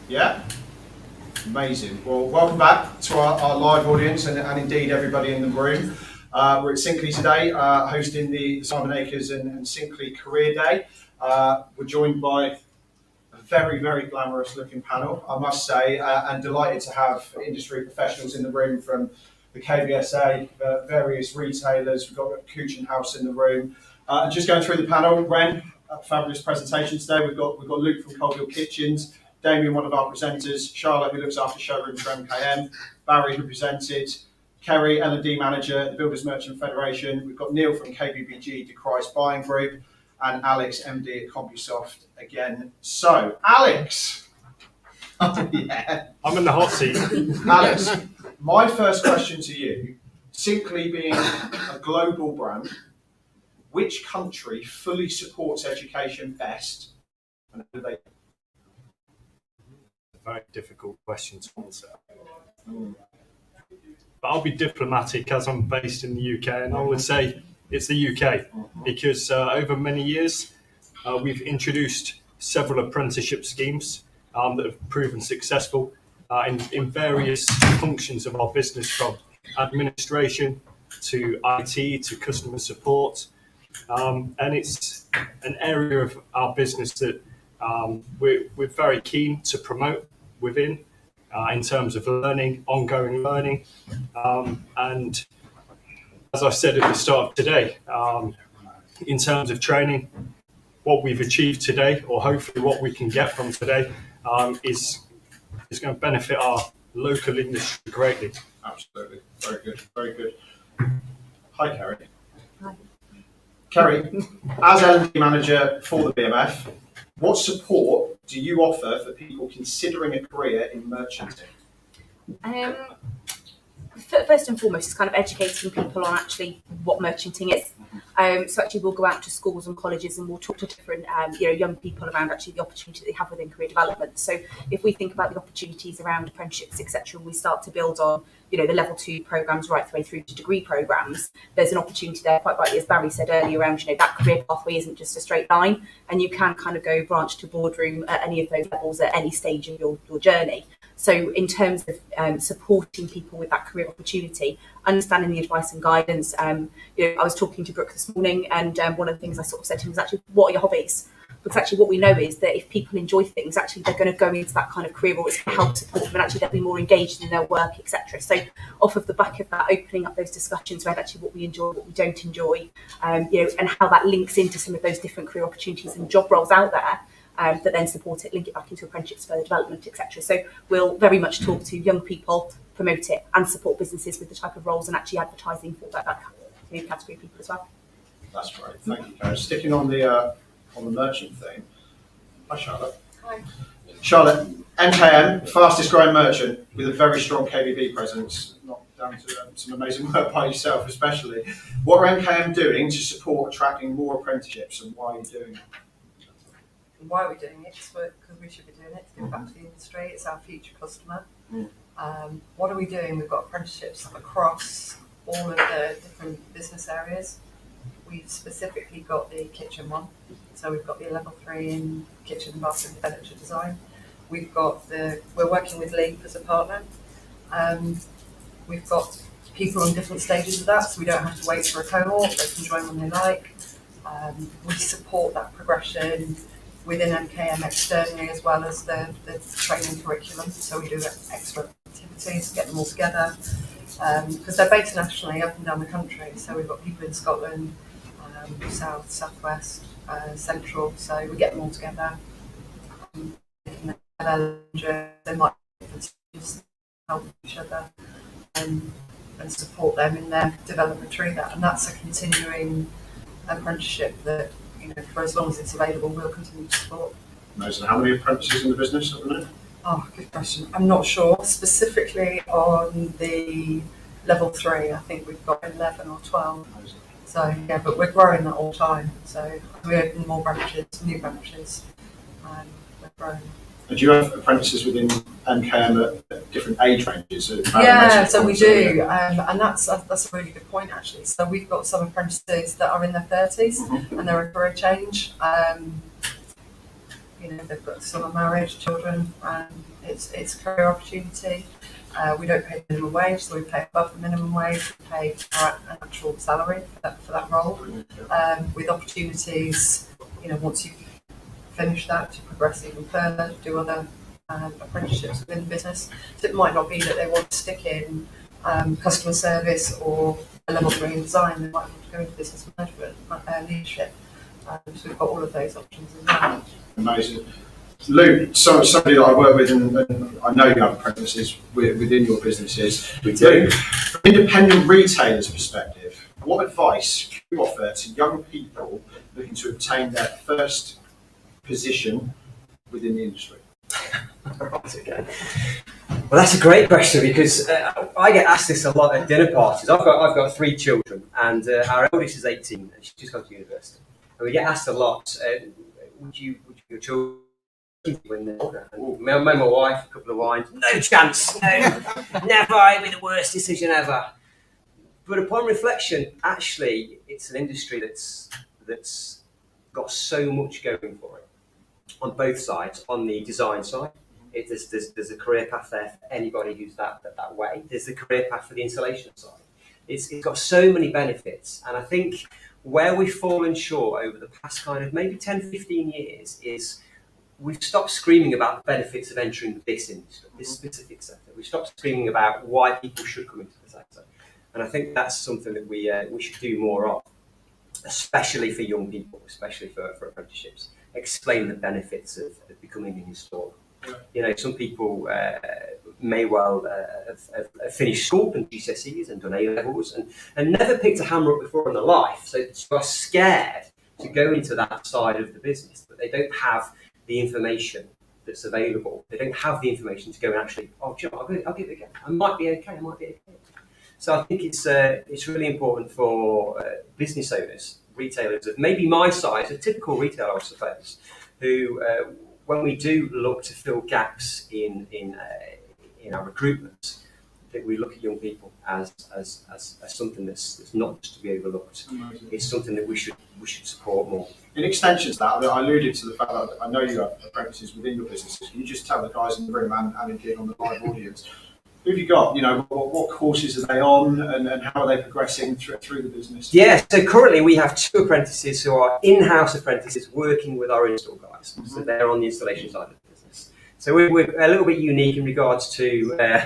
Yeah? Amazing. Well, welcome back to our live audience and indeed everybody in the room. We're at Sinkley today, hosting the Simon Akers and Sinkley Career Day. We're joined by a very, very glamorous looking panel, I must say, and delighted to have industry professionals in the room from the KBSA, various retailers. We've got Cooch and House in the room. And just going through the panel, Ren, a fabulous presentation today. We've got Luke from Colville Kitchens, Damien, one of our presenters, Charlotte, who looks after showrooms for MKM, Barry, who presented, Kerry, L&D manager at the Builders Merchant Federation. We've got Neil from KBBG, DeCrice Buying Group, and Alex, MD at CompuSoft again. So, Alex. Yeah. I'm in the hot seat. Alex, my first question to you, Sinkley being a global brand, which country fully supports education best, and how do they? A very difficult question to answer. But I'll be diplomatic as I'm based in the UK, and I would say it's the UK because over many years we've introduced several apprenticeship schemes that have proven successful in various functions of our business, from administration to IT to customer support. And it's an area of our business that we're very keen to promote within in terms of learning, ongoing learning. And as I said at the start of today, in terms of training, what we've achieved today, or hopefully what we can get from today, is going to benefit our local industry greatly. Absolutely. Very good. Very good. Hi, Kerry. Hi. Kerry, as L&D manager for the BMF, what support do you offer for people considering a career in merchanting? First and foremost, it's kind of educating people on actually what merchanting is. So actually we'll go out to schools and colleges and we'll talk to different young people around actually the opportunity they have within career development. So if we think about the opportunities around apprenticeships, etc., and we start to build on the level 2 programs right the way through to degree programs, there's an opportunity there, quite rightly, as Barry said earlier, around that career pathway isn't just a straight line, and you can kind of go branch to boardroom at any of those levels at any stage of your journey. So in terms of supporting people with that career opportunity, understanding the advice and guidance, I was talking to Brooke this morning, and one of the things I sort of said to him was actually, what are your hobbies? Because actually what we know is that if people enjoy things, actually they're going to go into that kind of career, or it's going to help support them, and actually they'll be more engaged in their work, etc. So off of the back of that, opening up those discussions around actually what we enjoy, what we don't enjoy, and how that links into some of those different career opportunities and job roles out there, that then support it, link it back into apprenticeships, further development, etc. So we'll very much talk to young people, promote it, and support businesses with the type of roles and actually advertising for that category of people as well. That's great. Thank you, Karen. Sticking on the merchant thing. Hi, Charlotte. Hi. Charlotte, MKM, fastest growing merchant with a very strong KBB presence, not down to some amazing work by yourself especially. What are MKM doing to support attracting more apprenticeships, and why are you doing it? Why are we doing it? It's because we should be doing it to give back to the industry. It's our future customer. What are we doing? We've got apprenticeships across all of the different business areas. We've specifically got the kitchen one. So we've got the level 3 in kitchen and bathroom furniture design. We're working with Leap as a partner. We've got people on different stages of that, so we don't have to wait for a cohort. They can join when they like. We support that progression within MKM externally, as well as the training curriculum. So we do extra activities, get them all together. because they're based nationally up and down the country. So we've got people in Scotland, south, southwest, central. So we get them all together. They might help each other and support them in their development through that. And that's a continuing apprenticeship that, for as long as it's available, we'll continue to support. Amazing. How many apprentices in the business at the minute? Oh, good question. I'm not sure. Specifically on the level 3, I think we've got 11 or 12. Amazing. So, yeah, but we're growing that all the time. So we open more branches, new branches, and we're growing. And do you have apprentices within MKM at different age ranges? Yeah, so we do, and that's a really good point actually. So we've got some apprentices that are in their 30s and they're a career change. They've got some are married, children, and it's a career opportunity. We don't pay minimum wage, so we pay above the minimum wage. We pay an actual salary for that role, with opportunities. Once you finish that, to progress even further, do other apprenticeships within the business. So it might not be that they want to stick in customer service or a level 3 in design. They might want to go into business management, leadership. So we've got all of those options as well. Amazing. Luke, somebody that I work with, and I know you have apprentices within your businesses. We do. From an independent retailer's perspective, what advice can you offer to young people looking to obtain their first position within the industry? Okay. Well, that's a great question because I get asked this a lot at dinner parties. I've got 3 children, and our eldest is 18 and she's just gone to university. And we get asked a lot, would your children when they're older? And my wife, a couple of wines, no chance, no, never, it'd be the worst decision ever. But upon reflection, actually, it's an industry that's got so much going for it on both sides. On the design side, there's a career path there for anybody who's that way. There's the career path for the installation side. It's got so many benefits, and I think where we've fallen short over the past kind of maybe 10, 15 years is we've stopped screaming about the benefits of entering this industry, this specific sector. We've stopped screaming about why people should come into the sector. And I think that's something that we should do more of, especially for young people, especially for apprenticeships. Explain the benefits of becoming an installer. Some people may well have finished school and GCSEs and done A-levels and never picked a hammer up before in their life. So they are scared to go into that side of the business, but they don't have the information that's available. They don't have the information to go and actually, I'll give it a go. I might be okay. So I think it's really important for business owners, retailers of maybe my size, a typical retailer, I suppose, who when we do look to fill gaps in our recruitment, that we look at young people as something that's not just to be overlooked. It's something that we should support more. In extension to that, I alluded to the fact that I know you have apprentices within your businesses. Can you just tell the guys in the room and indeed on the live audience, who have you got? What courses are they on, and how are they progressing through the business? Yeah, so currently we have 2 apprentices who are in-house apprentices working with our install guys. So they're on the installation side of the business. So we're a little bit unique in regards to a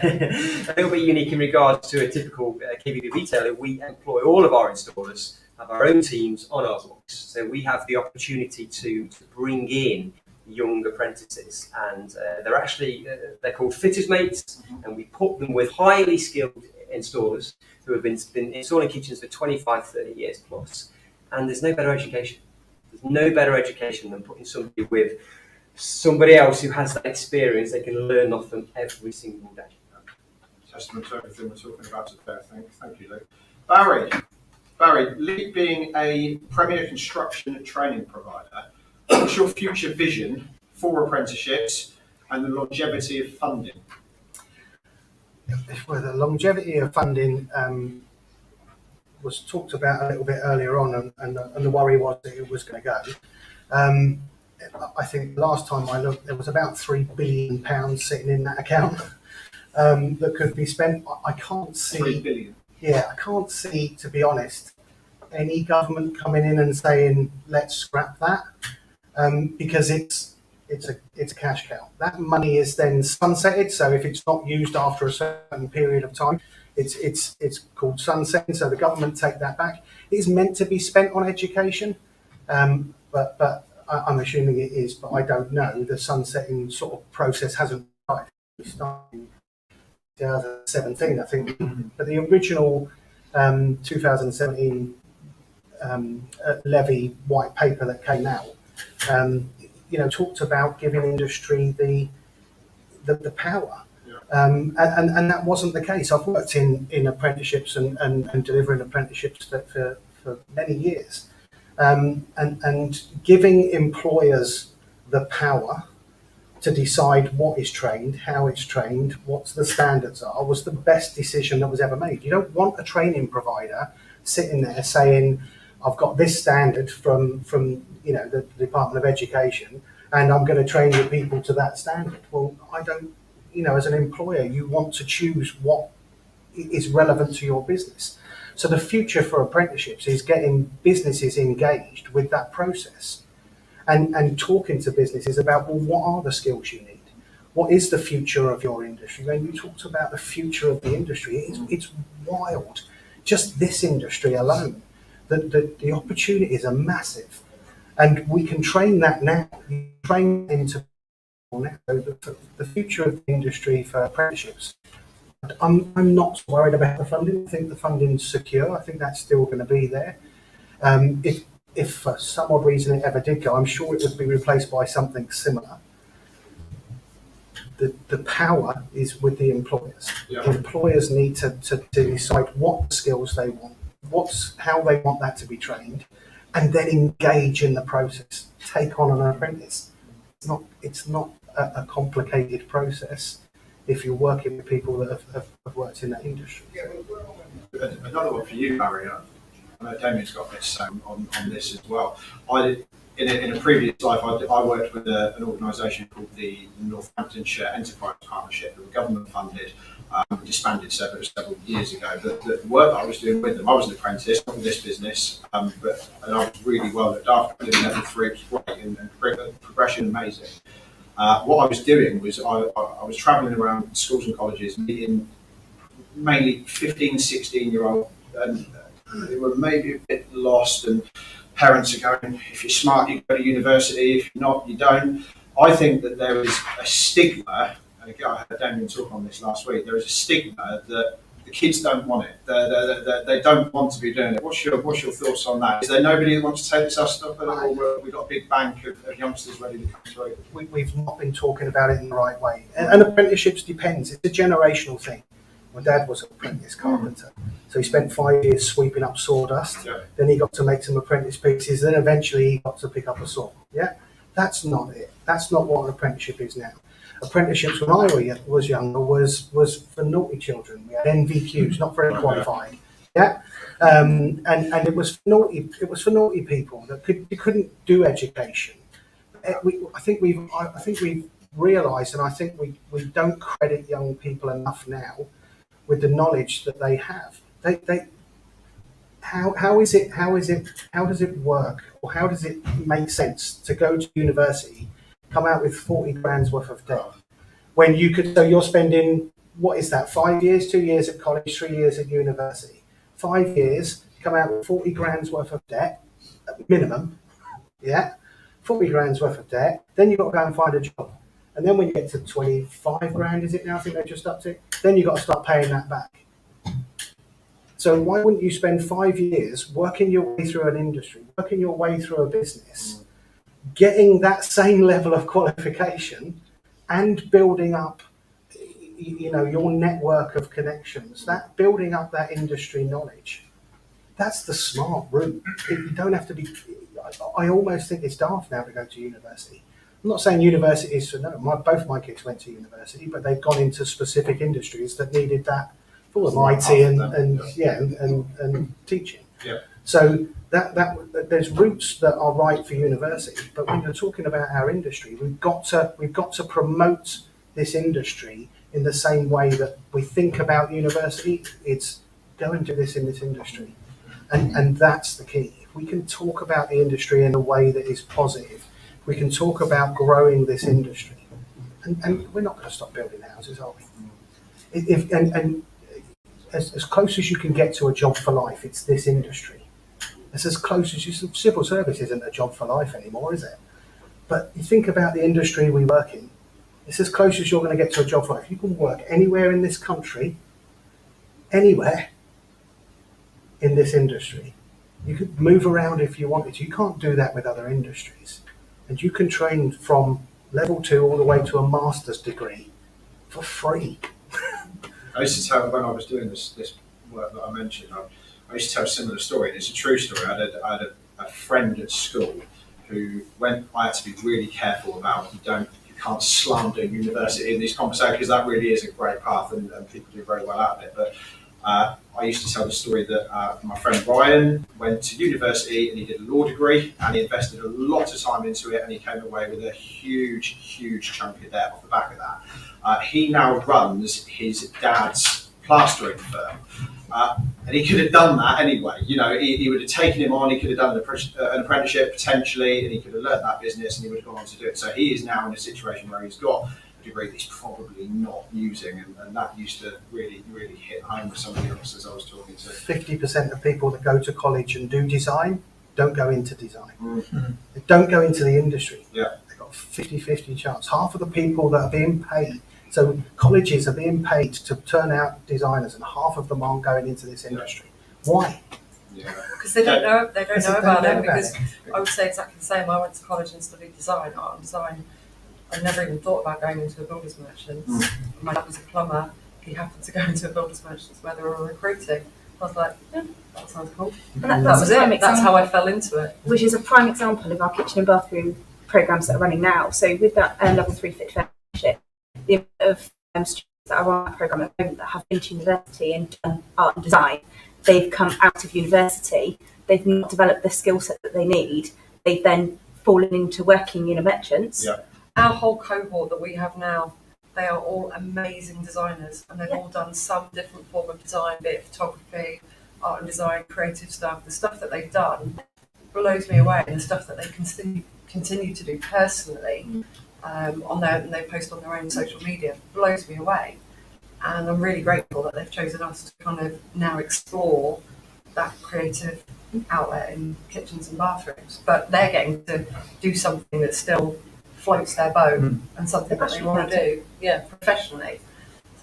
typical KVB retailer. We employ all of our installers, have our own teams on our books. So we have the opportunity to bring in young apprentices, and they're called fitters mates, and we put them with highly skilled installers who have been installing kitchens for 25, 30 years plus. And there's no better education. There's no better education than putting somebody with somebody else who has that experience. They can learn off them every single day. Testament to everything we're talking about today. Thank you, Luke. Barry, Luke being a premier construction training provider, what's your future vision for apprenticeships and the longevity of funding? Well, the longevity of funding was talked about a little bit earlier on, and the worry was that it was going to go. I think last time I looked, there was about £3 billion sitting in that account that could be spent. I can't see. £3 billion. Yeah, I can't see, to be honest, any government coming in and saying let's scrap that, because it's a cash cow. That money is then sunsetted. So if it's not used after a certain period of time, It's called sunsetting, so the government take that back. It's meant to be spent on education, but I'm assuming it is, but I don't know. The sunsetting sort of process hasn't started. We started in 2017, I think, but the original 2017 levy white paper that came out, talked about giving industry the power. And that wasn't the case. I've worked in apprenticeships and delivering apprenticeships for many years. And giving employers the power to decide what is trained, how it's trained, what the standards are, was the best decision that was ever made. You don't want a training provider sitting there saying, I've got this standard from the Department of Education, and I'm going to train your people to that standard. Well, I don't, as an employer, you want to choose what is relevant to your business. So the future for apprenticeships is getting businesses engaged with that process and talking to businesses about, well, what are the skills you need? What is the future of your industry? When you talked about the future of the industry, it's wild. Just this industry alone, the opportunities are massive. And we can train that now. You train into now. The future of the industry for apprenticeships, I'm not worried about the funding. I think the funding's secure. I think that's still going to be there. If for some odd reason it ever did go, I'm sure it would be replaced by something similar. The power is with the employers. Yeah. Employers need to decide what skills they want, how they want that to be trained, and then engage in the process. Take on an apprentice. It's not a complicated process if you're working with people that have worked in that industry. Another one for you, Barry. I know Damien's got this on this as well. In a previous life, I worked with an organisation called the Northamptonshire Enterprise Partnership, that were government funded, disbanded several years ago. But the work that I was doing with them, I was an apprentice, not with this business, and I was really well looked after. Living level 3 was great and progression amazing. What I was doing was I was travelling around schools and colleges, meeting mainly 15, 16-year-old, and they were maybe a bit lost, and parents are going, if you're smart, you go to university, if you're not, you don't. I think that there is a stigma, and again, I had Damien talk on this last week, there is a stigma that the kids don't want it. They don't want to be doing it. What's your thoughts on that? Is there nobody that wants to take this stuff, or we've got a big bank of youngsters ready to come through? We've not been talking about it in the right way. And apprenticeships depends. It's a generational thing. My dad was an apprentice carpenter, so he spent 5 years sweeping up sawdust. Yeah. Then he got to make some apprentice pieces. Then eventually he got to pick up a saw. Yeah, that's not it. That's not what an apprenticeship is now. Apprenticeships when I was younger was for naughty children. We had NVQs, not very qualified. Yeah, and it was for naughty. It was for naughty people that couldn't do education. I think we've realised, and I think we don't credit young people enough now with the knowledge that they have. How does it work, or how does it make sense to go to university, come out with 40 grand's worth of debt, when you could? So you're spending, what is that, 5 years, 2 years at college, 3 years at university, 5 years, come out with 40 grand's worth of debt minimum, yeah, 40 grand's worth of debt. Then you've got to go and find a job. And then when you get to 25 grand, is it now? I think they're just up to it. Then you've got to start paying that back. So why wouldn't you spend 5 years working your way through an industry, working your way through a business, getting that same level of qualification and building up, your network of connections, that building up that industry knowledge? That's the smart route. You don't have to be. I almost think it's daft now to go to university. I'm not saying university is both my kids went to university, but they've gone into specific industries that needed that full of IT and teaching. Yeah. So that there's routes that are right for university, but when you're talking about our industry, we've got to promote this industry in the same way that we think about university. It's go and do this in this industry, and that's the key. If we can talk about the industry in a way that is positive, we can talk about growing this industry, and we're not going to stop building houses, are we? as close as you can get to a job for life, it's this industry. It's as close as civil service isn't a job for life anymore, is it? But you think about the industry we work in, it's as close as you're going to get to a job for life. You can work anywhere in this country, anywhere in this industry. You could move around if you wanted to. You can't do that with other industries. And you can train from level 2 all the way to a master's degree for free. I used to tell, when I was doing this work that I mentioned, I used to tell a similar story, and it's a true story. I had a friend at school who I had to be really careful about, you can't slander university in these conversations, because that really is a great path, and people do very well out of it. But I used to tell the story that my friend Ryan went to university and he did a law degree, and he invested a lot of time into it, and he came away with a huge chunk of debt off the back of that. He now runs his dad's plastering firm. And he could have done that anyway. You know, he would have taken him on, he could have done an apprenticeship potentially, and he could have learned that business, and he would have gone on to do it. So he is now in a situation where he's got a degree that he's probably not using, and that used to really hit home with some of the youngsters I was talking to. 50% of people that go to college and do design don't go into design. Mm-hmm. They don't go into the industry. Yeah. They've got a 50-50 chance. Half of the people that are being paid, so colleges are being paid to turn out designers, and half of them aren't going into this industry. Why? Yeah. Because they don't know. They don't know about it. Because it. I would say exactly the same. I went to college and studied design, art and design. I never even thought about going into a builder's merchant. My dad was a plumber. He happened to go into a builder's merchant where they were recruiting. I was like, yeah, that sounds cool. And That that's was a prime it. That's how example, I fell into it. which is a prime example of our kitchen and bathroom programs that are running now. So with that level 3 fit fellowship, the amount of students that are on that program at the moment that have been to university and done art and design, they've come out of university, they've not developed the skill set that they need, they've then fallen into working in a merchant's. Yeah. Our whole cohort that we have now, they are all amazing designers, and they've all done some different form of design, be it photography, art and design, creative stuff. The stuff that they've done blows me away, and the stuff that they continue to do personally and they post on their own social media blows me away. And I'm really grateful that they've chosen us to kind of now explore that creative outlet in kitchens and bathrooms. But they're getting to do something that still floats their boat and something that they want to do, professionally.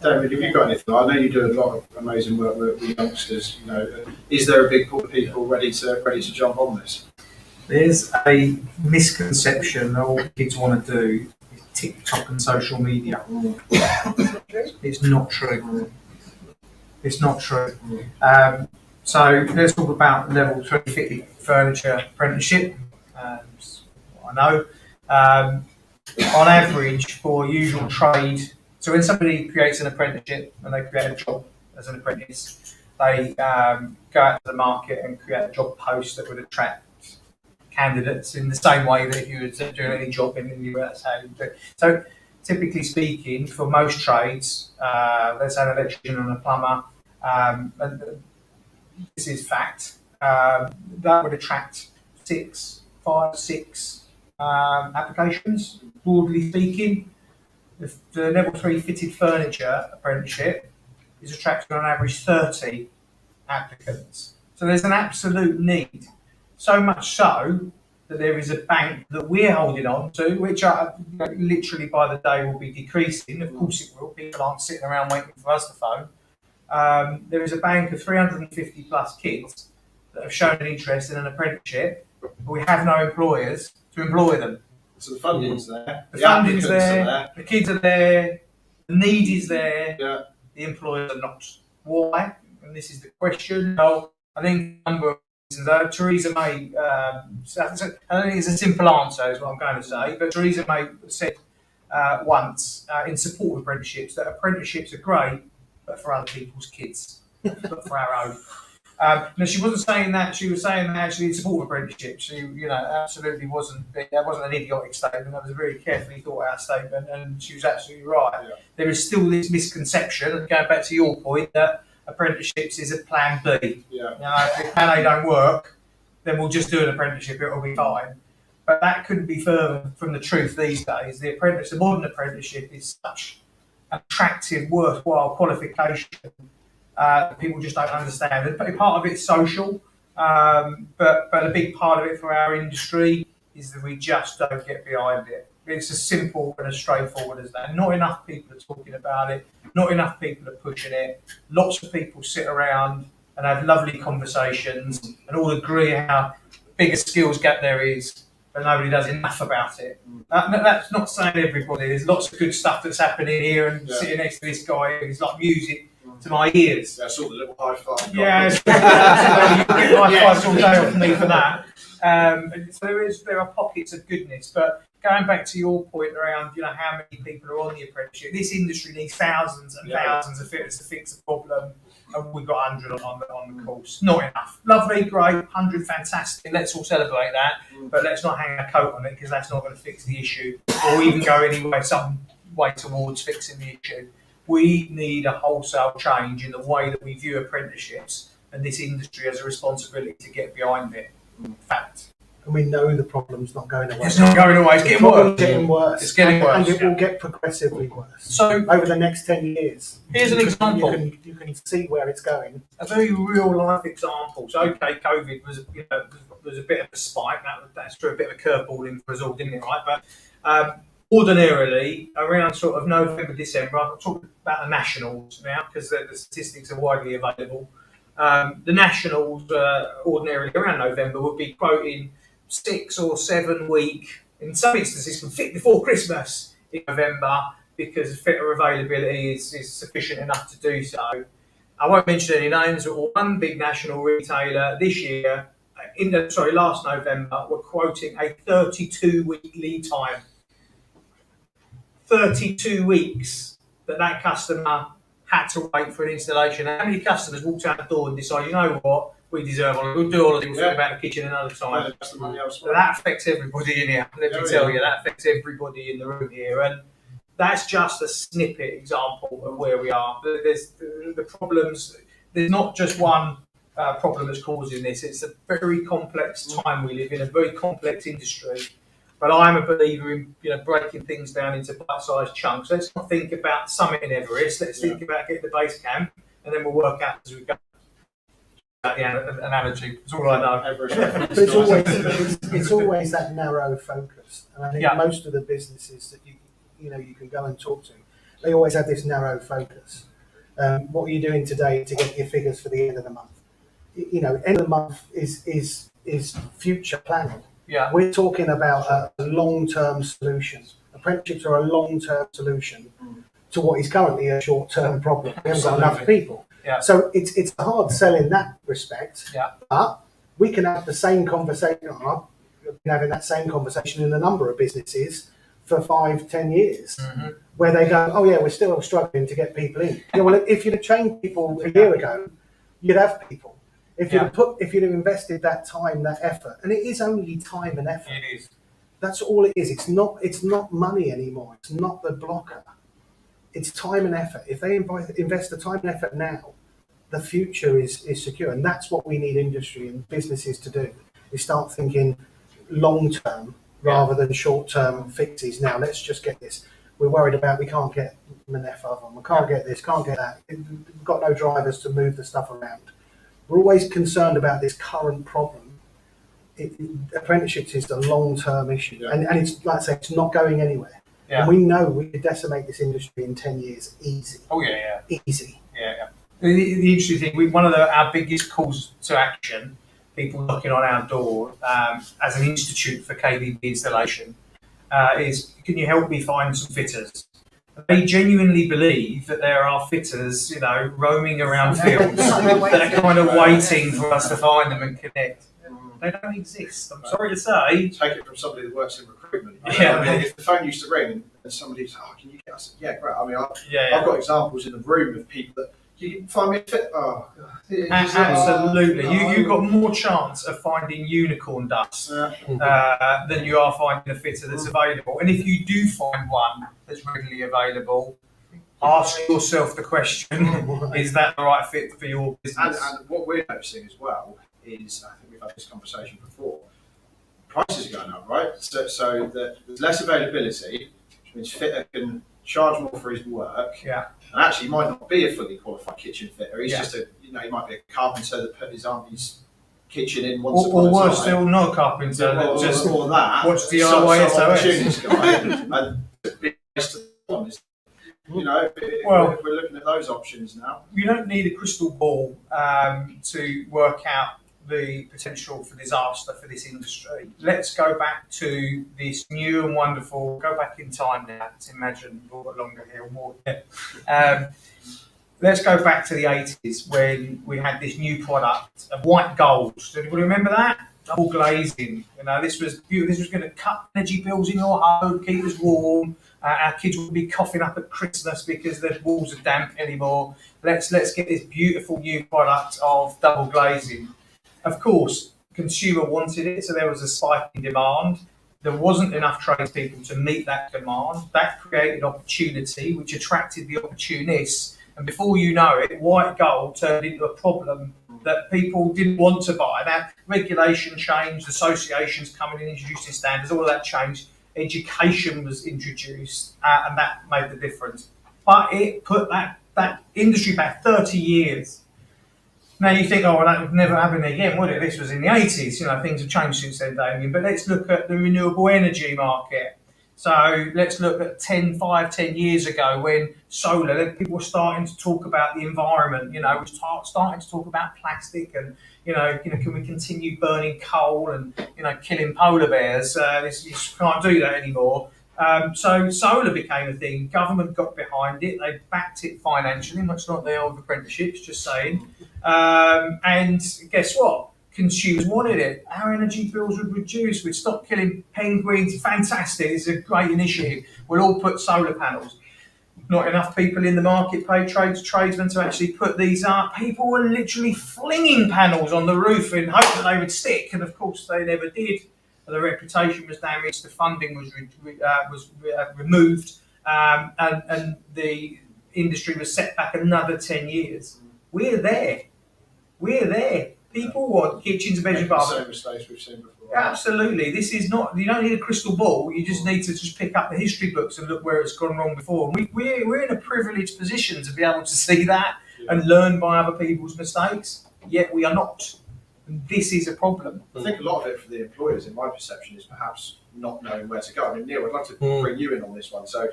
David, have you got anything? I know you do a lot of amazing work with youngsters. You know, is there a big pool of people ready to jump on this? There's a misconception that all kids want to do is TikTok and social media. It's not true. It's not true. So let's talk about level 3 fitted furniture apprenticeship. What I know. On average, for usual trade, so when somebody creates an apprenticeship and they create a job as an apprentice, they go out to the market and create a job post that would attract candidates in the same way that if you were doing any job in the US. So typically speaking, for most trades, let's say an electrician and a plumber, and this is fact, that would attract 5, 6 applications, broadly speaking. The level 3 fitted furniture apprenticeship is attracting on average 30 applicants. So there's an absolute need. So much so that there is a bank that we're holding on to, which literally by the day will be decreasing. Of course it will. People aren't sitting around waiting for us to phone. There is a bank of 350 plus kids that have shown an interest in an apprenticeship, but we have no employers to employ them. So the funding's there. The funding's there, the kids are there, the need is there, Yeah. the employers are not. Why? And this is the question. Well, I think a number of reasons. Theresa May, I don't think it's a simple answer is what I'm going to say, but Theresa May said once in support of apprenticeships that apprenticeships are great, but for other people's kids, not for our own. No, she wasn't saying that. She was saying that actually in support of apprenticeships. She, absolutely wasn't. That wasn't an idiotic statement. That was a very carefully thought out statement, and she was absolutely right. Yeah. There is still this misconception, going back to your point, that apprenticeships is a plan B. Yeah. If plan A don't work, then we'll just do an apprenticeship. It'll be fine. But that couldn't be further from the truth these days. The modern apprenticeship is such an attractive, worthwhile qualification. People just don't understand it. But part of it's social, but a big part of it for our industry is that we just don't get behind it. It's as simple and as straightforward as that. Not enough people are talking about it. Not enough people are pushing it. Lots of people sit around and have lovely conversations and all agree how big a skills gap there is, but nobody does enough about it. That's not saying everybody. There's lots of good stuff that's happening here, and sitting next to this guy is like music to my ears. Yeah, sort of a little high five. Yeah, you get high fives all day off me for that. So there are pockets of goodness, but going back to your point around, how many people are on the apprenticeship, this industry needs thousands and thousands of fitters to fix a problem, and we've got 100 on the course. Not enough. Lovely, great, 100, fantastic. Let's all celebrate that, but let's not hang a coat on it, because that's not going to fix the issue, or even go anywhere some way towards fixing the issue. We need a wholesale change in the way that we view apprenticeships, and this industry has a responsibility to get behind it. Fact. And we know the problem's not going away. It's not going away. It's getting worse. Getting worse. It's getting worse. And it will get progressively worse. So over the next 10 years. Here's an example. You can see where it's going. A very real life example. So okay, COVID was was a bit of a spike. That's threw a bit of a curveball in for us all, didn't it? Right, but ordinarily around sort of November, December. I'm talking about the nationals now, because the statistics are widely available. The nationals ordinarily around November would be quoting 6 or 7 week, in some instances, can fit before Christmas in November, because fitter availability is sufficient enough to do so. I won't mention any names, but one big national retailer this year, last November, were quoting a 32-week lead time. 32 weeks that customer had to wait for an installation. How many customers walked out the door and decided, you know what, we deserve it, we'll do all of it, we'll think about the kitchen another time. So that affects everybody in here, let me tell you, that affects everybody in the room here. And that's just a snippet example of where we are. There's the problems, there's not just one problem that's causing this, it's a very complex time we live in, a very complex industry. But I'm a believer in breaking things down into bite-sized chunks. Let's not think about summit in Everest. Let's think about getting the base camp, and then we'll work out as we go. The analogy. That's all I know. But it's always that narrow focus, and I think most of the businesses that you can go and talk to, they always have this narrow focus. What are you doing today to get your figures for the end of the month? End of the month is future planning. Yeah. We're talking about a long-term solution. Apprenticeships are a long-term solution to what is currently a short-term problem. We haven't got enough people. Yeah. So it's a hard sell in that respect. Yeah. But we can have the same conversation. I've been having that same conversation in a number of businesses for 5-10 years, where they go, oh yeah, we're still struggling to get people in. Well, if you'd have trained people a year ago, you'd have people. If you'd have invested that time, that effort, and it is only time and effort. It is. That's all it is. It's not money anymore. It's not the blocker. It's time and effort. If they invest the time and effort now, the future is secure. And that's what we need industry and businesses to do, is start thinking long term rather than short term fixes. Now, let's just get this. We're worried about we can't get Manef oven, we can't get this, can't get that. We've got no drivers to move the stuff around. We're always concerned about this current problem. Apprenticeships is a long-term issue, and it's like I say, it's not going anywhere. Yeah. And we know we could decimate this industry in 10 years, easy. Oh yeah. Easy. Yeah. The interesting thing, one of our biggest calls to action, people knocking on our door as an institute for KVB installation, is, can you help me find some fitters? They genuinely believe that there are fitters, roaming around fields that are kind of waiting for us to find them and connect. They don't exist, I'm sorry to say. Take it from somebody that works in recruitment. Yeah. I mean, if the phone used to ring and somebody said, can you get us? Yeah, great. I mean, I've got examples in the room of people that, you can find me a fit. Oh, God. Absolutely. You've got more chance of finding unicorn dust than you are finding a fitter that's available. And if you do find one that's readily available, ask yourself the question, is that the right fit for your business? And what we're noticing as well is, I think we've had this conversation before, prices are going up, right? So that there's less availability, which means fitter can charge more for his work. Yeah. And actually, he might not be a fully qualified kitchen fitter. He's Yeah. just he might be a carpenter that put his auntie's kitchen in once Or upon a worse time. still, not a carpenter that or, just or that. watch the some RYSOS. opportunist guy, and be based on this. If we're looking at those options now. You don't need a crystal ball to work out the potential for disaster for this industry. Let's go back to this new and wonderful, go back in time now, let's imagine we've all got longer hair or more. Let's go back to the 80s when we had this new product of white gold. Does anybody remember that? Double glazing. This was beautiful. This was going to cut energy bills in your home, keep us warm. Our kids would be coughing up at Christmas because the walls are damp anymore. Let's get this beautiful new product of double glazing. Of course, consumer wanted it, so there was a spike in demand. There wasn't enough tradespeople to meet that demand. That created opportunity, which attracted the opportunists. And before you know it, white gold turned into a problem that people didn't want to buy. Now, regulation changed, associations coming in, introducing standards, all of that changed. Education was introduced, and that made the difference. But it put that industry back 30 years. Now you think, oh, well, that would never happen again, would it? This was in the 80s, things have changed since then, Damien. But let's look at the renewable energy market. So let's look at 10 years ago when solar, people were starting to talk about the environment, we're starting to talk about plastic and, can we continue burning coal and, killing polar bears? You can't do that anymore. So solar became a thing. Government got behind it. They backed it financially, much like the old apprenticeships, just saying. And guess what? Consumers wanted it. Our energy bills would reduce. We'd stop killing penguins. Fantastic. It's a great initiative. We'll all put solar panels. Not enough people in the market paid tradesmen to actually put these up. People were literally flinging panels on the roof in hope that they would stick, and of course they never did. The reputation was damaged. The funding was removed, and the industry was set back another 10 years. We're there. People want kitchens, bedroom, bathroom. Same mistakes we've seen before. Absolutely. This is not. You don't need a crystal ball. You just need to just pick up the history books and look where it's gone wrong before. We're in a privileged position to be able to see that and learn by other people's mistakes. Yet we are not. And this is a problem. I think a lot of it for the employers, in my perception, is perhaps not knowing where to go. I mean, Neil, I'd like to bring you in on this one. So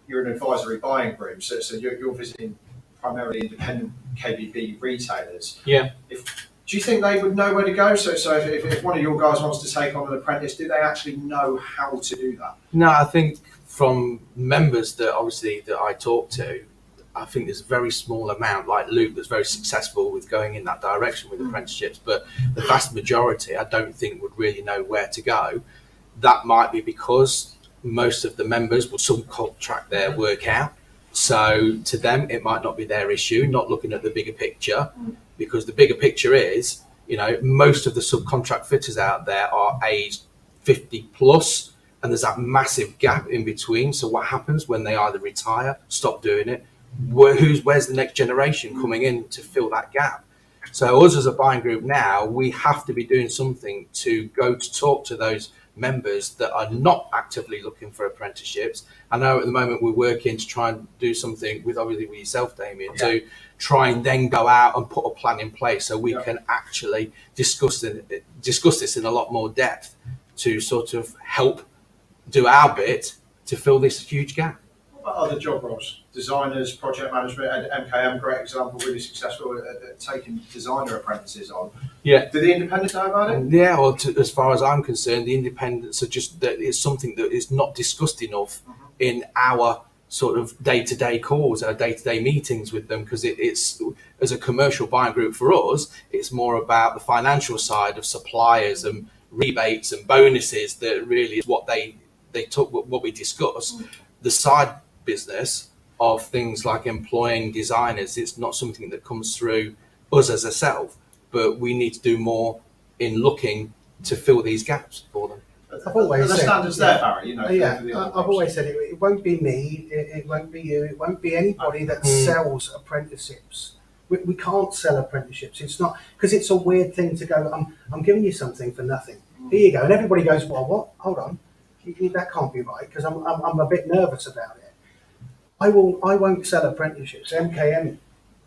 you're an advisory buying group, so you're visiting primarily independent KBB retailers. Yeah. Do you think they would know where to go? So if one of your guys wants to take on an apprentice, do they actually know how to do that? No, I think from members that I talk to, I think there's a very small amount, like Luke, that's very successful with going in that direction with apprenticeships. But the vast majority, I don't think would really know where to go. That might be because most of the members will subcontract their work out. So to them, it might not be their issue, not looking at the bigger picture, because the bigger picture is, most of the subcontract fitters out there are aged 50 plus, and there's that massive gap in between. So what happens when they either retire, stop doing it? Where's the next generation coming in to fill that gap? So us as a buying group now, we have to be doing something to go to talk to those members that are not actively looking for apprenticeships. I know at the moment we're working to try and do something with yourself, Damien, to try and then go out and put a plan in place so we can actually discuss this in a lot more depth to sort of help do our bit to fill this huge gap. What about other job roles? Designers, project management, and MKM, great example, really successful at taking designer apprentices on. Yeah. Do the independents know about it? Yeah, as far as I'm concerned, the independents are just that it's something that is not discussed enough in our sort of day-to-day calls, our day-to-day meetings with them, because it's as a commercial buying group for us, it's more about the financial side of suppliers and rebates and bonuses that really is what they took what we discuss. The side business of things like employing designers, it's not something that comes through us as a self, but we need to do more in looking to fill these gaps for them. I've always the said, standards there, Barry. I've always said it won't be me, it won't be you, it won't be anybody that sells apprenticeships. We can't sell apprenticeships. It's not, because it's a weird thing to go, I'm giving you something for nothing. Here you go. And everybody goes, well, what? Hold on. That can't be right, because I'm a bit nervous about it. I won't sell apprenticeships. MKM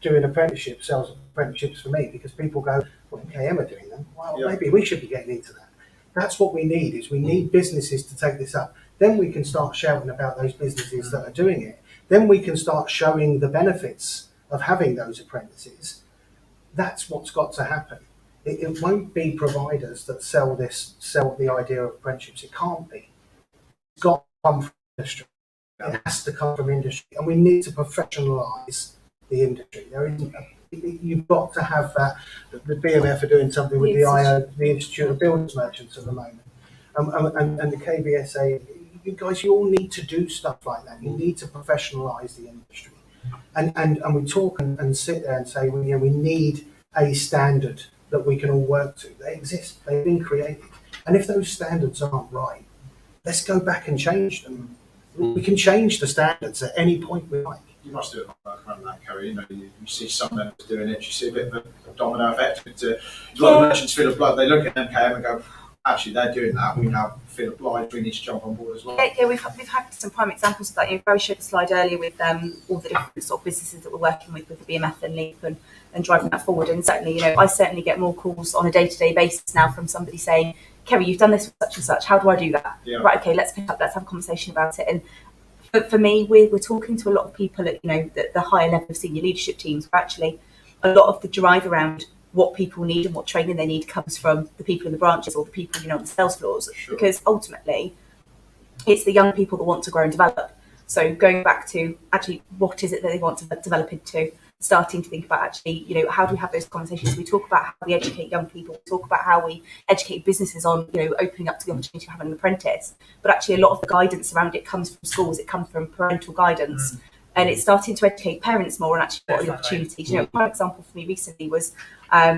doing apprenticeships sells apprenticeships for me because people go, well, MKM are doing them. Well, Yeah. maybe we should be getting into that. That's what we need, is we need businesses to take this up. Then we can start shouting about those businesses that are doing it. Then we can start showing the benefits of having those apprentices. That's what's got to happen. It won't be providers that sell the idea of apprenticeships. It can't be. It's got to come from industry. It has to come from industry, and we need to professionalise the industry. You've got to have that. The BMF are doing something with the Institute of Builders Merchants at the moment, and the KBSA. You guys, you all need to do stuff like that. You need to professionalise the industry, and we talk and sit there and say, well, we need a standard that we can all work to. They exist. They've been created, and if those standards aren't right, let's go back and change them. We can change the standards at any point we like. You must do it around that, Kerry. You see some members doing it. You see a bit of a domino effect. A lot of merchants feel obliged. They look at MKM and go, actually, they're doing that. We now feel obliged. We need to jump on board as well. Yeah, we've had some prime examples of that. Barry showed a slide earlier with all the different sort of businesses that we're working with the BMF and LEAP and driving that forward. And certainly, I certainly get more calls on a day-to-day basis now from somebody saying, Kerry, you've done this with such and such. How do I do that? Yeah. Right, okay, let's pick up. Let's have a conversation about it. And for me, we're talking to a lot of people at the higher level of senior leadership teams. Where actually, a lot of the drive around what people need and what training they need comes from the people in the branches or the people on the sales floors. Sure. Because ultimately, it's the young people that want to grow and develop. So going back to actually what is it that they want to develop into, starting to think about actually, how do we have those conversations? We talk about how we educate young people, we talk about how we educate businesses on, opening up to the opportunity of having an apprentice. But actually a lot of the guidance around it comes from schools, it comes from parental guidance. And it's starting to educate parents more on actually what are the opportunities. One example for me recently was a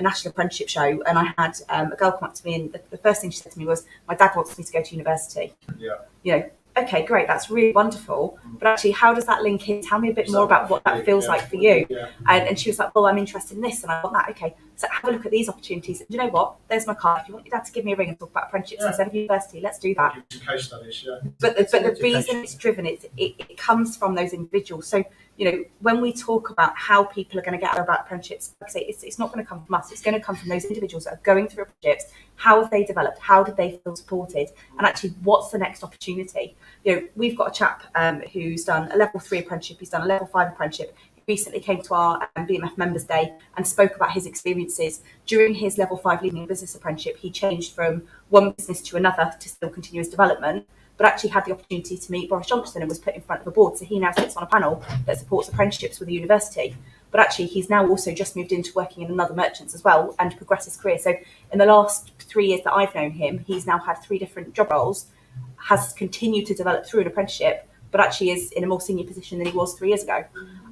national apprenticeship show, and I had a girl come up to me, and the first thing she said to me was, my dad wants me to go to university. Yeah. Okay, great, that's really wonderful. But actually, how does that link in? Tell me a bit more about what that feels like for you. Yeah. And she was like, well, I'm interested in this and I want that. Okay, so have a look at these opportunities. And you know what? There's my card. If you want your dad to give me a ring and talk about apprenticeships instead of university, let's do that. Some case studies, yeah. But the reason it's driven, it comes from those individuals. So, when we talk about how people are going to get out about apprenticeships, like I say, it's not going to come from us. It's going to come from those individuals that are going through apprenticeships. How have they developed? How did they feel supported? And actually, what's the next opportunity? We've got a chap who's done a level 3 apprenticeship. He's done a level 5 apprenticeship. He recently came to our BMF Members Day and spoke about his experiences. During his level 5 leading a business apprenticeship, he changed from one business to another to still continue his development, but actually had the opportunity to meet Boris Johnson and was put in front of a board. So he now sits on a panel that supports apprenticeships with the university. But actually, he's now also just moved into working in another merchants as well and progressed his career. So in the last 3 years that I've known him, he's now had 3 different job roles, has continued to develop through an apprenticeship, but actually is in a more senior position than he was 3 years ago.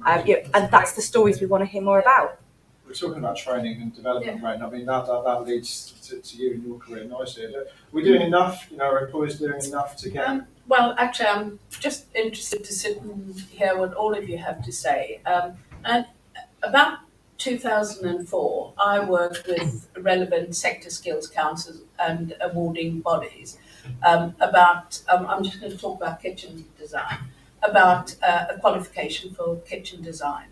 And that's the stories we want to hear more about. We're talking about training and development, right? I mean, that leads to you and your career nicely. We're doing enough, our employers doing enough to get... Well, actually, I'm just interested to sit and hear what all of you have to say. And about 2004, I worked with relevant sector skills councils and awarding bodies about, I'm just going to talk about kitchen design, about a qualification for kitchen design.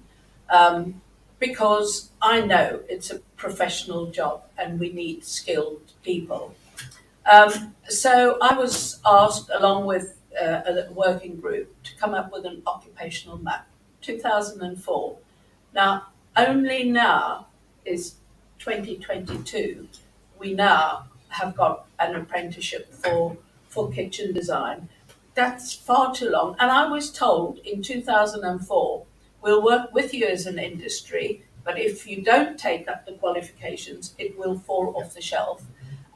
Because I know it's a professional job and we need skilled people. So I was asked, along with a working group, to come up with an occupational map, 2004. Now, only now is 2022, we now have got an apprenticeship for kitchen design. That's far too long. And I was told in 2004, we'll work with you as an industry, but if you don't take up the qualifications, it will fall off the shelf.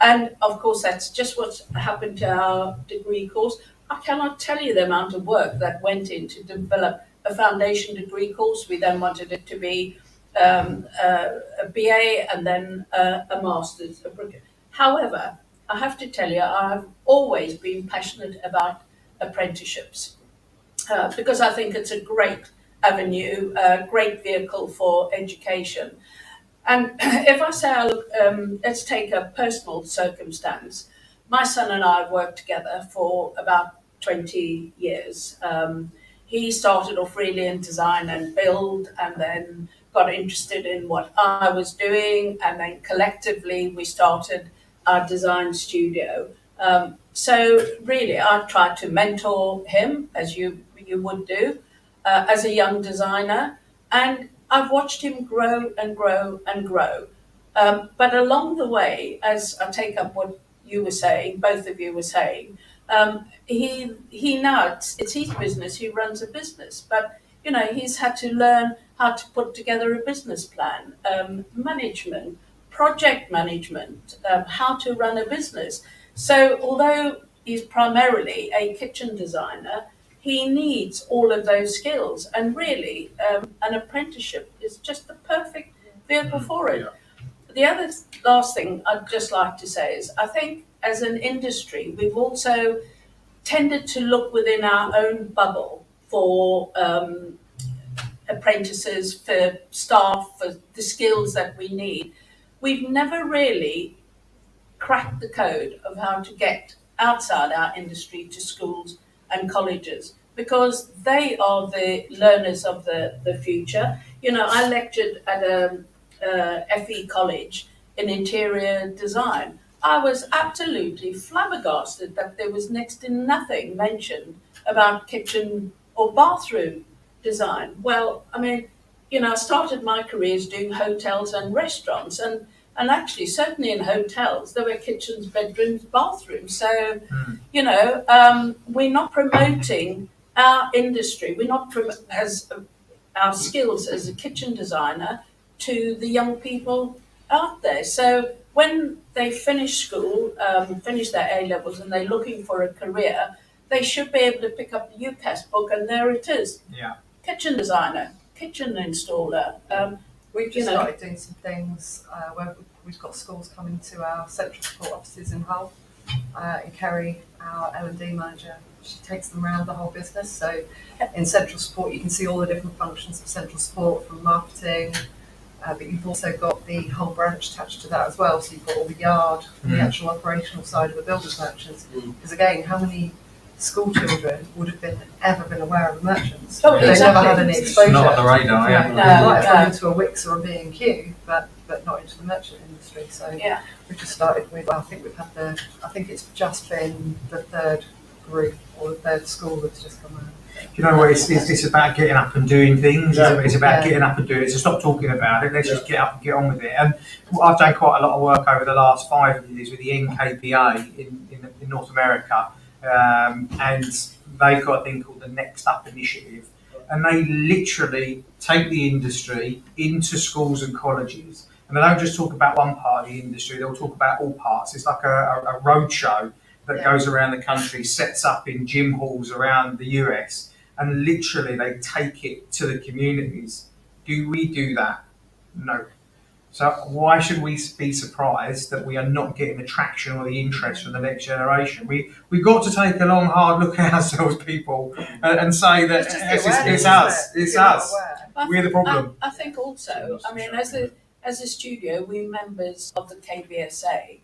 And of course, that's just what's happened to our degree course. I cannot tell you the amount of work that went in to develop a foundation degree course. We then wanted it to be a BA and then a master's. However, I have to tell you, I have always been passionate about apprenticeships because I think it's a great avenue, a great vehicle for education. And if I say, let's take a personal circumstance. My son and I have worked together for about 20 years. he started off really in design and build, and then got interested in what I was doing, and then collectively we started our design studio. So really, I tried to mentor him, as you would do, as a young designer, and I've watched him grow and grow and grow. But along the way, as I take up what you were saying, both of you were saying, he now it's his business. He runs a business, but he's had to learn how to put together a business plan, management, project management, how to run a business. So although he's primarily a kitchen designer, he needs all of those skills, and really, an apprenticeship is just the perfect vehicle for it. The other last thing I'd just like to say is I think as an industry, we've also tended to look within our own bubble for apprentices, for staff, for the skills that we need. We've never really cracked the code of how to get outside our industry to schools and colleges, because they are the learners of the future. I lectured at a FE college in interior design. I was absolutely flabbergasted that there was next to nothing mentioned about kitchen or bathroom design. Well, I mean, I started my careers doing hotels and restaurants, and actually, certainly in hotels, there were kitchens, bedrooms, bathrooms. So, we're not promoting our industry. We're not as our skills as a kitchen designer to the young people out there. So when they finish school, finish their A-levels, and they're looking for a career, they should be able to pick up the UCAS book, and there it is. Yeah. Kitchen designer, kitchen installer. We've just started doing some things where we've got schools coming to our central support offices in Hull. In Kerry, our L&D manager, she takes them around the whole business. So in central support, you can see all the different functions of central support, from marketing, but you've also got the whole branch attached to that as well. So you've got all the yard, the actual operational side of the builders merchants. Because again, how many school children would have ever been aware of the merchants? Oh, They've exactly. never had any exposure. Not on the radar, yeah. They might have gone into a Wix or a B&Q, but not into the merchant industry. So Yeah. we've just started with, I think it's just been the third group or the third school that's just come out. You know what? It's about getting up and doing things. Yeah. It's about Yeah. getting up and doing it. So stop talking about it. Let's just get up and get on with it. And I've done quite a lot of work over the last 5 years with the NKPA in North America, and they've got a thing called the Next Up Initiative, and they literally take the industry into schools and colleges. And they don't just talk about one part of the industry; they'll talk about all parts. It's like a roadshow that goes around the country, sets up in gym halls around the US, and literally they take it to the communities. Do we do that? No. So why should we be surprised that we are not getting the traction or the interest from the next generation? We've got to take a long, hard look at ourselves, people, and say that it's us. It's us. We're the problem. I think also, I mean, as a studio, we're members of the KBSA,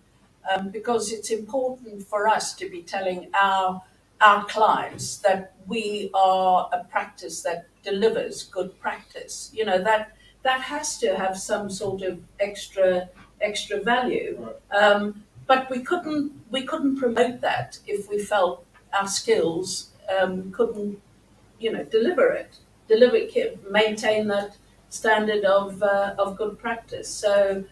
because it's important for us to be telling our clients that we are a practice that delivers good practice. That has to have some sort of extra value. But we couldn't promote that if we felt our skills couldn't maintain that standard of good practice. So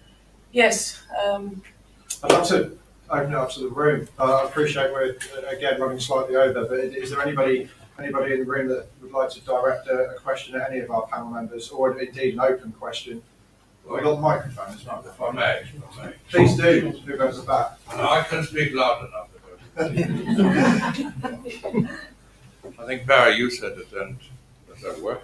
yes. I'd love to open it up to the room. I appreciate we're again running slightly over, but is there anybody in the room that would like to direct a question at any of our panel members, or indeed an open question? We've got the microphone as well. If I may. Please do. Who goes at the back? I can speak loud enough. I think Barry, you said it, and does that work?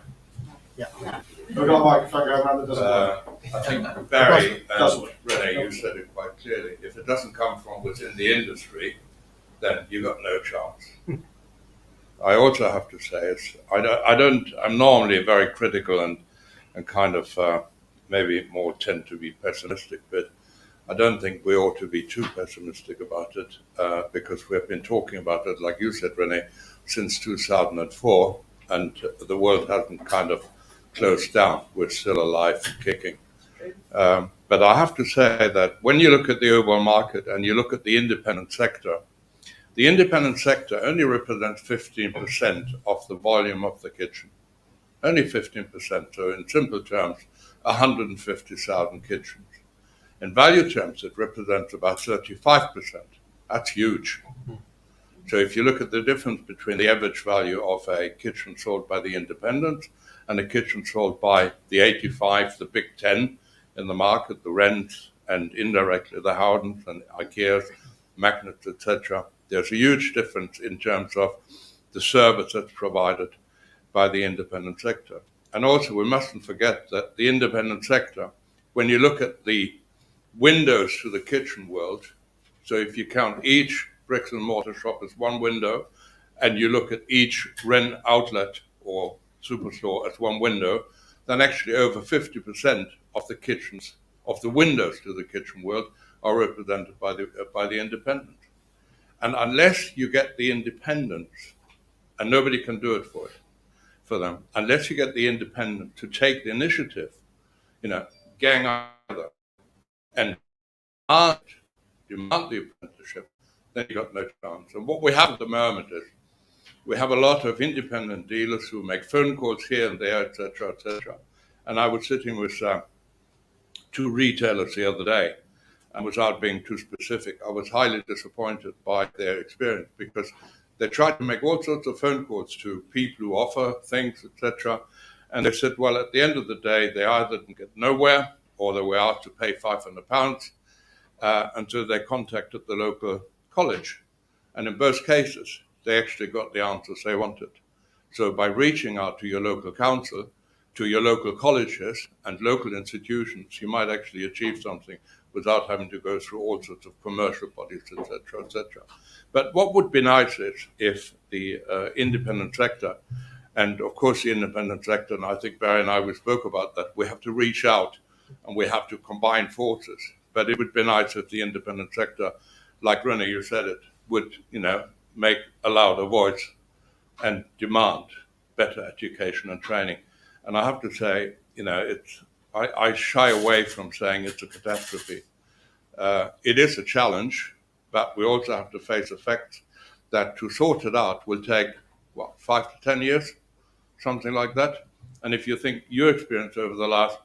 We've got a microphone going around that doesn't work. I think Barry Doesn't. and Renee, you said it quite clearly. If it doesn't come from within the industry, then you got no chance. I also have to say, I'm normally very critical and kind of maybe more tend to be pessimistic, but I don't think we ought to be too pessimistic about it, because we've been talking about it, like you said, Renee, since 2004, and the world hasn't kind of closed down. We're still alive and kicking. But I have to say that when you look at the overall market and you look at the independent sector only represents 15% of the volume of the kitchen. Only 15%. So in simple terms, 150,000 kitchens. In value terms, it represents about 35%. That's huge. So if you look at the difference between the average value of a kitchen sold by the independent and a kitchen sold by the 85, the big 10 in the market, the Wrens and indirectly the Howdens and IKEAs, Magnets, etc., there's a huge difference in terms of the service that's provided by the independent sector. And also we mustn't forget that the independent sector, when you look at the windows to the kitchen world, so if you count each bricks and mortar shop as one window, and you look at each Wren outlet or superstore as one window, then actually over 50% of the kitchens, of the windows to the kitchen world, are represented by the independent. And unless you get the independents, and nobody can do it for them, unless you get the independent to take the initiative, gang together and demand the apprenticeship, then you got no chance. And what we have at the moment is we have a lot of independent dealers who make phone calls here and there, etc., etc. And I was sitting with two retailers the other day, and without being too specific, I was highly disappointed by their experience because they tried to make all sorts of phone calls to people who offer things, etc. And they said, well, at the end of the day, they either didn't get nowhere or they were asked to pay £500. And so they contacted the local college. And in both cases, they actually got the answers they wanted. So by reaching out to your local council, to your local colleges and local institutions, you might actually achieve something without having to go through all sorts of commercial bodies, etc., etc. But what would be nice is if the independent sector, and of course the independent sector, and I think Barry and I, we spoke about that, we have to reach out and we have to combine forces. But it would be nice if the independent sector, like René, you said it, would, make a louder voice and demand better education and training. And I have to say, I shy away from saying it's a catastrophe. It is a challenge, but we also have to face the fact that to sort it out will take, 5 to 10 years, something like that. And if you think your experience over the last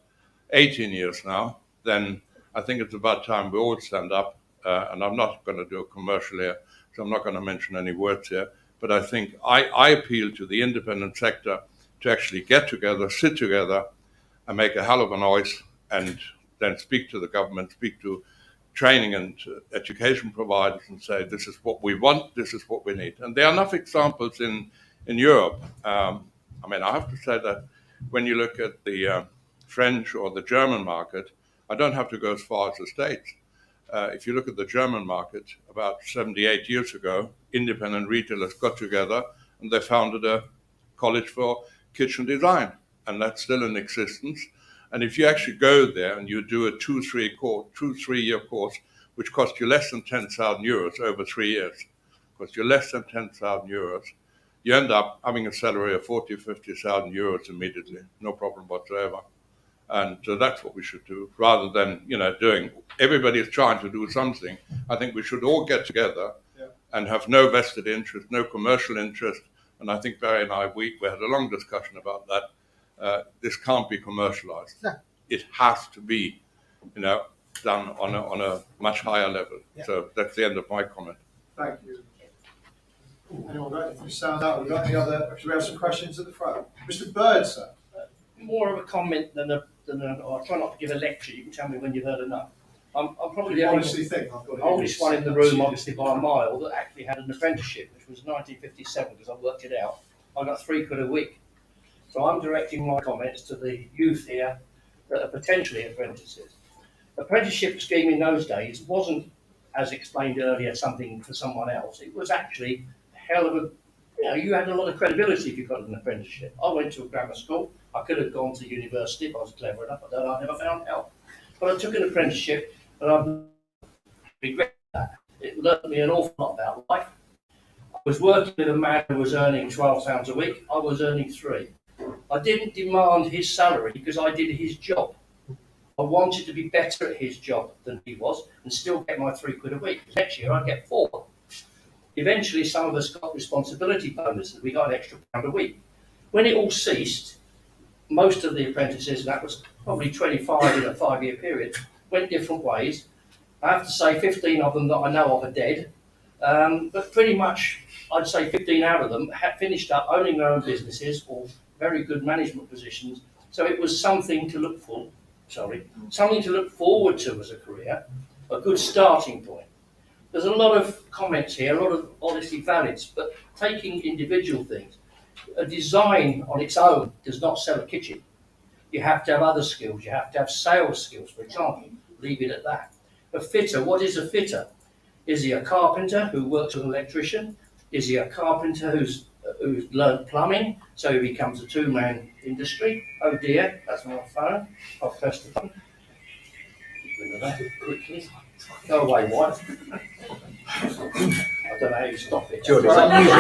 18 years now, then I think it's about time we all stand up. And I'm not going to do a commercial here, so I'm not going to mention any words here. But I think I appeal to the independent sector to actually get together, sit together, and make a hell of a noise, and then speak to the government, speak to training and education providers and say, this is what we want, this is what we need. And there are enough examples in Europe. I have to say that when you look at the French or the German market, I don't have to go as far as the States. If you look at the German market, about 78 years ago, independent retailers got together and they founded a college for kitchen design, and that's still in existence. And if you actually go there and you do a 2-3 year course, which costs you less than 10,000 euros over 3 years, costs you less than 10,000 euros, you end up having a salary of 40,000-50,000 euros immediately, no problem whatsoever. And so that's what we should do, rather than doing. Everybody is trying to do something. I think we should all get together and have no vested interest, no commercial interest. And I think Barry and I, we had a long discussion about that. This can't be commercialized. No. It has to be, done on a much higher level. Yeah. So that's the end of my comment. Thank you. Anyone got anything to sound out? We've got any other? Should we have some questions at the front? Mr. Bird, sir. More of a comment than I try not to give a lecture. You can tell me when you've heard enough. I'm probably Do the you honestly think I've got it? oldest one in the room, obviously by a mile, that actually had an apprenticeship, which was 1957, because I worked it out. I got £3 a week. So I'm directing my comments to the youth here that are potentially apprentices. Apprenticeship scheme in those days wasn't, as explained earlier, something for someone else. It was actually a hell of a, you had a lot of credibility if you got an apprenticeship. I went to a grammar school. I could have gone to university if I was clever enough. I never found out. But I took an apprenticeship, and I regret that. It learned me an awful lot about life. was working with a man who was earning £12 a week. I was earning £3. I didn't demand his salary because I did his job. I wanted to be better at his job than he was and still get my £3 a week. Next year I'd get 4. Eventually some of us got responsibility bonuses. We got an extra £1 a week. When it all ceased, most of the apprentices, and that was probably 25 in a 5-year period, went different ways. I have to say 15 of them that I know of are dead. But pretty much, I'd say 15 out of them had finished up owning their own businesses or very good management positions. So it was something to look forward to as a career, a good starting point. There's a lot of comments here, a lot of obviously valid, but taking individual things. A design on its own does not sell a kitchen. You have to have other skills. You have to have sales skills, for example. Leave it at that. A fitter, what is a fitter? Is he a carpenter who works with an electrician? Is he a carpenter who's learned plumbing, so he becomes a 2-man industry? Oh dear, that's my phone. I'll press the button. Get rid of that quickly. Go away, wife. I don't know how you stop it. George, is that you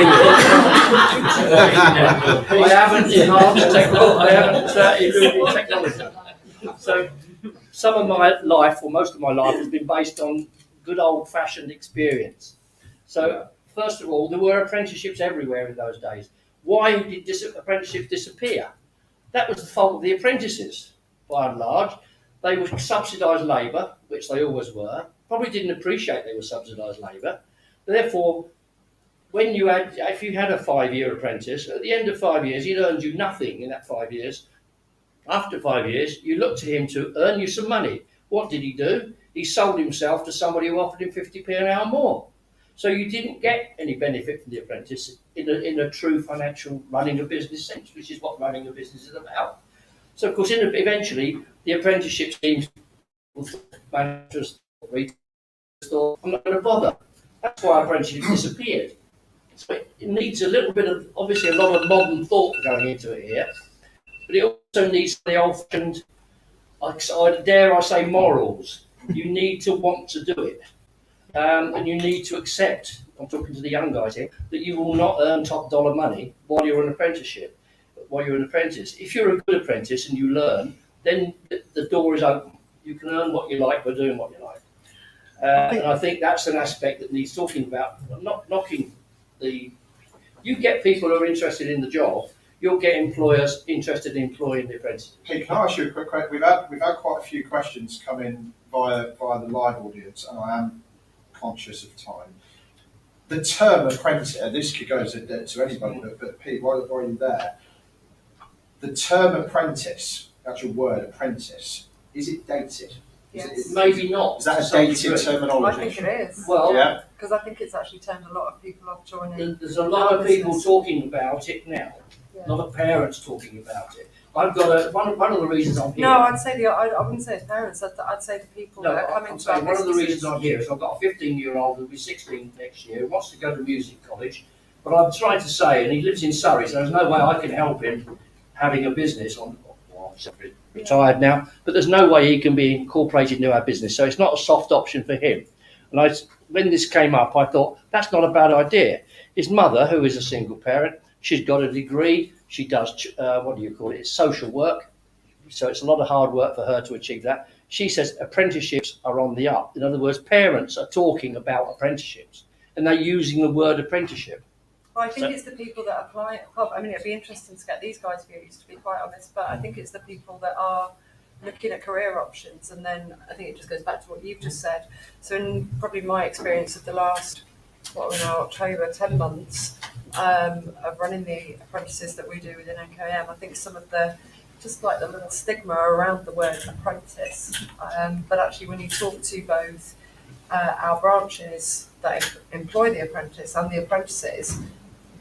I haven't enhanced technology. I haven't improved technology. So some of my life, or most of my life, has been based on good old-fashioned experience. So first of all, there were apprenticeships everywhere in those days. Why did apprenticeships disappear? That was the fault of the apprentices, by and large. They were subsidised labour, which they always were. Probably didn't appreciate they were subsidised labour. Therefore, if you had a 5-year apprentice, at the end of 5 years, he'd earned you nothing in that 5 years. After 5 years, you looked to him to earn you some money. What did he do? He sold himself to somebody who offered him 50p an hour more. So you didn't get any benefit from the apprentice in a true financial running a business sense, which is what running a business is about. So of course, eventually, the apprenticeship schemes, managers, retail, I'm not going to bother. That's why apprenticeship disappeared. So it needs a little bit of, obviously, a lot of modern thought going into it here, but it also needs the old-fashioned, dare I say, morals. You need to want to do it. And you need to accept, I'm talking to the young guys here, that you will not earn top dollar money while you're an apprenticeship, while you're an apprentice. If you're a good apprentice and you learn, then the door is open. You can earn what you like by doing what you like. And I think that's an aspect that needs talking about, not knocking you get people who are interested in the job, you'll get employers interested in employing the apprentices. Pete, can I ask you a quick question? We've had quite a few questions come in via the live audience, and I am conscious of time. The term apprentice, this could go to anybody, but Pete, while you're there, the term apprentice, actual word apprentice, is it dated? Yes. Maybe not. Is that a dated terminology? I think it is. Well, yeah. Because I think it's actually turned a lot of people off joining. There's a lot of people talking about it now. Yeah. A lot of parents talking about it. I've got one of the reasons I'm here. No, I wouldn't say it's parents. I'd say the people that are coming I'm to saying our one of the businesses. reasons I'm here is I've got a 15-year-old who'll be 16 next year who wants to go to music college, but I'm trying to say, and he lives in Surrey, so there's no way I can help him having a business on. Well, he's retired now, but there's no way he can be incorporated into our business, so it's not a soft option for him. And when this came up, I thought that's not a bad idea. His mother, who is a single parent, she's got a degree. She does it's social work. So it's a lot of hard work for her to achieve that. She says apprenticeships are on the up. In other words, parents are talking about apprenticeships and they're using the word apprenticeship. Well, I think it's the people that apply. I mean, it'd be interesting to get these guys' views, to be quite honest. But I think it's the people that are looking at career options, and then I think it just goes back to what you've just said. So, in probably my experience of the last, October, 10 months of running the apprentices that we do within NKM, I think some of the little stigma around the word apprentice. But actually, when you talk to both our branches that employ the apprentice and the apprentices,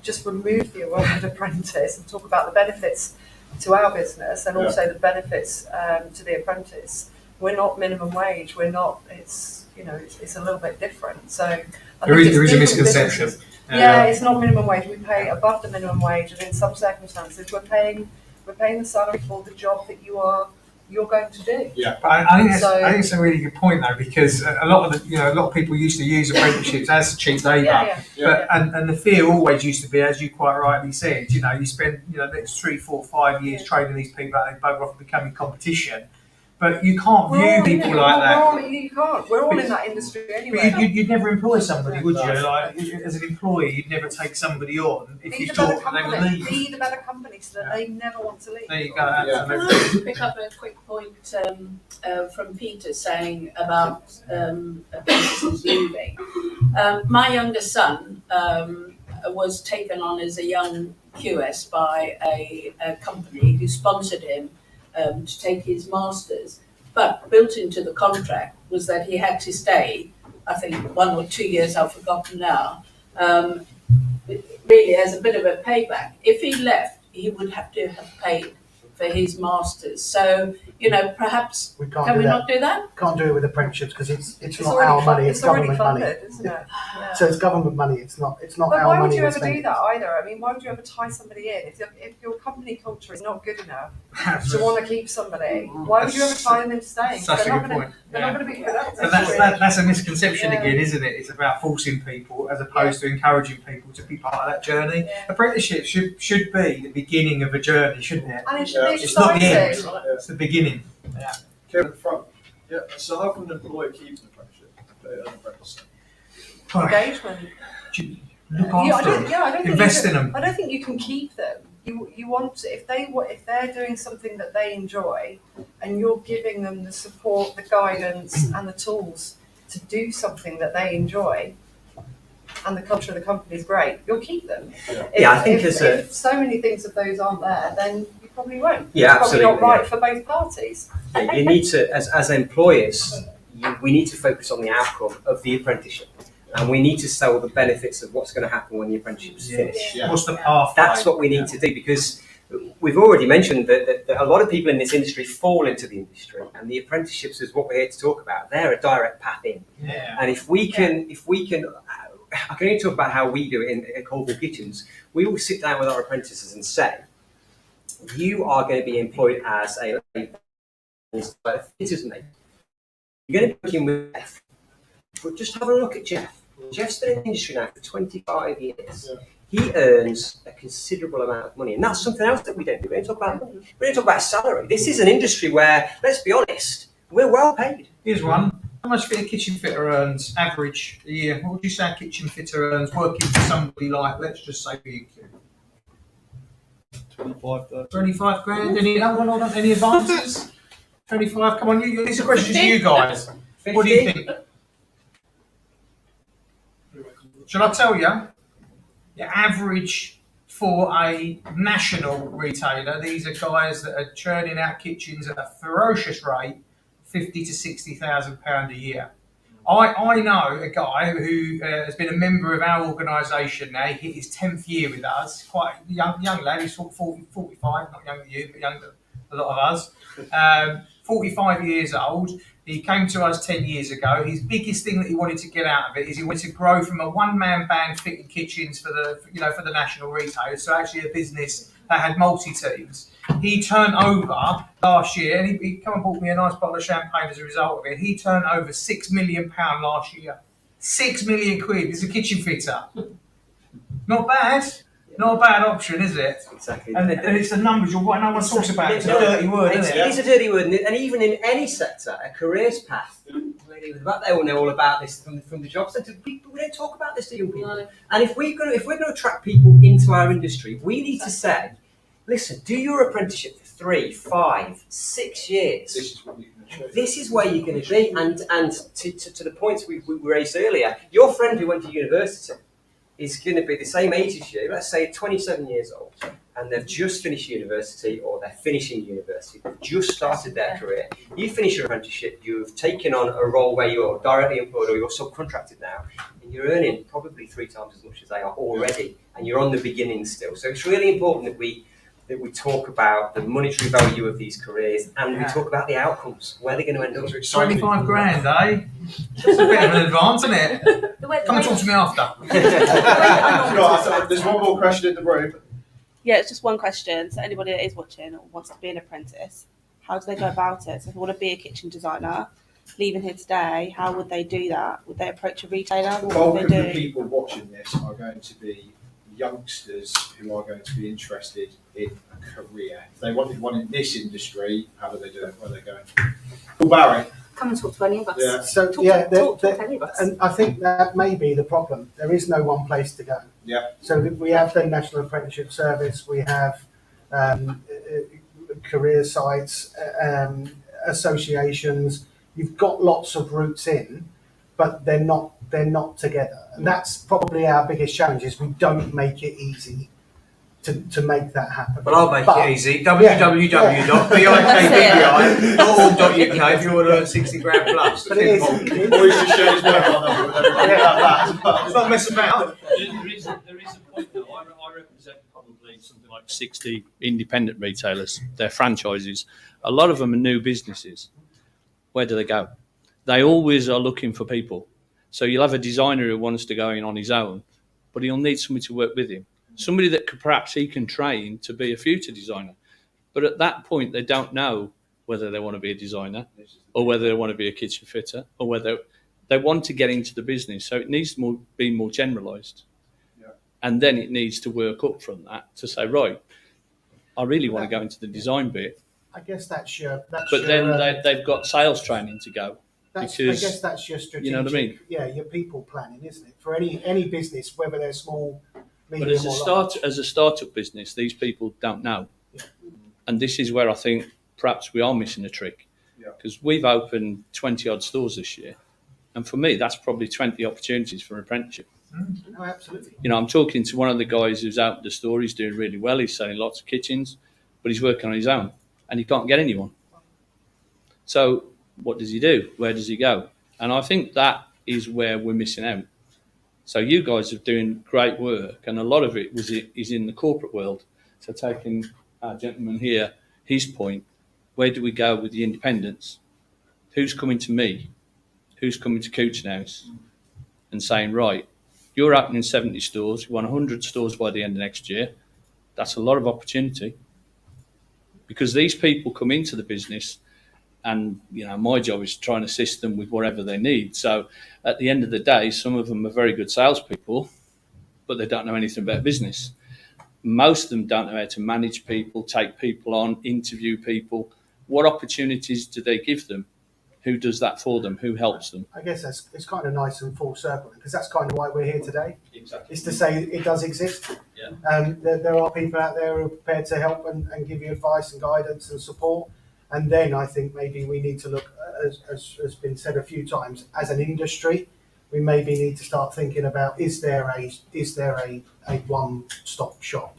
just remove the word apprentice and talk about the benefits to our business and also the benefits to the apprentice. We're not minimum wage. We're not. It's a little bit different. So there is a misconception. Yeah, it's not minimum wage. We pay above the minimum wage, and in some circumstances, we're paying the salary for the job that you are you're going to do. But I think So- I think it's a really good point though, because a lot of people used to use apprenticeships as cheap labour. Yeah. But and the fear always used to be, as you quite rightly said, you spend the next 3, 4, 5 years training these people out, they bugger off and becoming competition. But you can't view people like that. You can't. We're all in that industry anyway. But you'd never employ somebody, would you? Like as an employee, you'd never take somebody on if Be you the better thought they would company. leave. Be the better company so that they never want to leave. There you go. Yeah. Can I pick up a quick point from Peter saying about apprentices leaving? My younger son was taken on as a young QS by a company who sponsored him to take his masters, but built into the contract was that he had to stay, I think 1 or 2 years, I've forgotten now, really as a bit of a payback. If he left, he would have to have paid for his masters. So, perhaps, We can't can do we that. not do that? Can't do it with apprenticeships because it's It's not already our money. It's It's already government money. funded, isn't it? Yeah. So it's government money. It's not But our why would money. you we're ever do spending. that either? I mean, why would you ever tie somebody in? If your company culture is not good enough to want to keep somebody, why would you ever tie them into staying? Such a They're not good gonna- point. They're not going to be productive. And that's a misconception Yeah. again, isn't it? It's about forcing people as opposed to encouraging people to be part of that journey. Yeah. Apprenticeship should be the beginning of a journey, shouldn't it? And it should be It's not the end. exciting. It's the beginning. Kevin, front. Yeah. So how can an employer keep an apprentice? Engagement. Look Yeah, I after don't, them. yeah, I don't think Invest you in can, them. I don't think you can keep them. You want to, if they're doing something that they enjoy, and you're giving them the support, the guidance, and the tools to do something that they enjoy, and the culture of the company is great, you'll keep them. Yeah, I think if so many things of those aren't there, then you probably won't. Yeah, It's probably not absolutely, right for both parties. Yeah, you need to, as employers, we need to focus on the outcome of the apprenticeship. And we need to sell the benefits of what's going to happen when the apprenticeship is finished. Yeah. What's the pathway? That's what we need to do, because we've already mentioned that a lot of people in this industry fall into the industry, and the apprenticeships is what we're here to talk about. They're a direct path in. Yeah. And if we can, I can only talk about how we do it in Colville Kitchens. We will sit down with our apprentices and say, you are going to be employed as a fitters mate. You're going to be working with Jeff. But just have a look at Jeff. Jeff's been in the industry now for 25 years. Yeah. He earns a considerable amount of money, and that's something else that we don't do. We don't talk about money. We don't talk about salary. This is an industry where, let's be honest, we're well paid. Here's one. How much a kitchen fitter earns average a year? What would you say a kitchen fitter earns working for somebody like, let's just say B&Q? 25 grand. Any advances? 25. Come on, these are questions to you guys. What do you think? Shall I tell you? The average for a national retailer, these are guys that are churning out kitchens at a ferocious rate, £50,000 to £60,000 a year. I know a guy who has been a member of our organisation now. He hit his 10th year with us. Quite a young lad. He's 40, 45, not younger than you, but younger than a lot of us. 45 years old. He came to us 10 years ago. His biggest thing that he wanted to get out of it is he wanted to grow from a one-man band fitting kitchens for the national retailers to actually a business that had multi-teams. He turned over last year, and he come and bought me a nice bottle of champagne as a result of it. He turned over £6 million last year. £6 million quid. He's a kitchen fitter. Not bad. Not a bad option, is it? Exactly. And it's the numbers. You're right. No one talks about it. It's a dirty word, isn't It it? is a dirty word, and even in any sector, a careers path. They will know all about this from the job centre. We don't talk about this to young people. No. And if we're going to attract people into our industry, we need to say, listen, do your apprenticeship for 3, 5, 6 years. This is what you can achieve. This is where you're going to be. And to the points we raised earlier, your friend who went to university is going to be the same age as you, let's say 27 years old, and they've just finished university or they're finishing university, they've just started their career. You finish your apprenticeship, you've taken on a role where you're directly employed or you're subcontracted now, and you're earning probably 3 times as much as they are already, and you're on the beginning still. So it's really important that we talk about the monetary value of these careers, and we talk about the outcomes, where they're going to end up. 25 grand, eh? That's a bit of an advance, isn't it? Come and talk to me after. There's one more question in the room. Yeah, it's just one question. So anybody that is watching or wants to be an apprentice, How do they go about it? So if they want to be a kitchen designer, leaving here today, how would they do that? Would they approach a retailer? The What bulk would of they the do? people watching this are going to be youngsters who are going to be interested in a career. If they wanted one in this industry, how do they do it? Where are they going? Well, Barry. Come and talk to any of us. Yeah. So Talk to any of us. and I think that may be the problem. There is no one place to go. Yeah. So we have the National Apprenticeship Service, we have career sites, associations. You've got lots of routes in, but they're not together. And that's probably our biggest challenge, is we don't make it easy to make that happen. But I'll make But- it easy. www.bikbri.org.uk if you want to earn 60 grand plus. But it is. Always to share his mobile number with everybody about that. It's not messing about. There is a point though. I represent probably something like 60 independent retailers. They're franchises. A lot of them are new businesses. Where do they go? They always are looking for people. So you'll have a designer who wants to go in on his own, but he'll need somebody to work with him. Somebody that perhaps he can train to be a future designer. But at that point, they don't know whether they want to be a designer or whether they want to be a kitchen fitter or whether they want to get into the business. So it needs to be more generalised. Yeah. And then it needs to work up from that to say, right, I really want to go into the design bit. I guess that's your. But then they've got sales training to go. I because- guess that's your strategic. You know what I mean? Yeah, your people planning, isn't it? For any business, whether they're small, medium, But as a startup business, these people don't know. Yeah. And this is where I think perhaps we are missing a trick. Yeah. Because we've opened 20 odd stores this year. And for me, that's probably 20 opportunities for an apprenticeship. Oh, absolutely. You know, I'm talking to one of the guys who's out the store. He's doing really well. He's selling lots of kitchens, but he's working on his own and he can't get anyone. So what does he do? Where does he go? And I think that is where we're missing out. So you guys are doing great work, and a lot of it is in the corporate world. So taking our gentleman here, his point, where do we go with the independents? Who's coming to me? Who's coming to Cooch House and saying, right, you're opening 70 stores, you want 100 stores by the end of next year. That's a lot of opportunity. Because these people come into the business and, you know, my job is to try and assist them with whatever they need. So at the end of the day, some of them are very good salespeople, but they don't know anything about business. Most of them don't know how to manage people, take people on, interview people. What opportunities do they give them? Who does that for them? Who helps them? I guess it's kind of nice and full circle, because that's kind of why we're here today. Exactly. Is to say it does exist. Yeah. There are people out there who are prepared to help and give you advice and guidance and support. And then I think maybe we need to look, as has been said a few times, as an industry, we maybe need to start thinking about, is there a one-stop shop?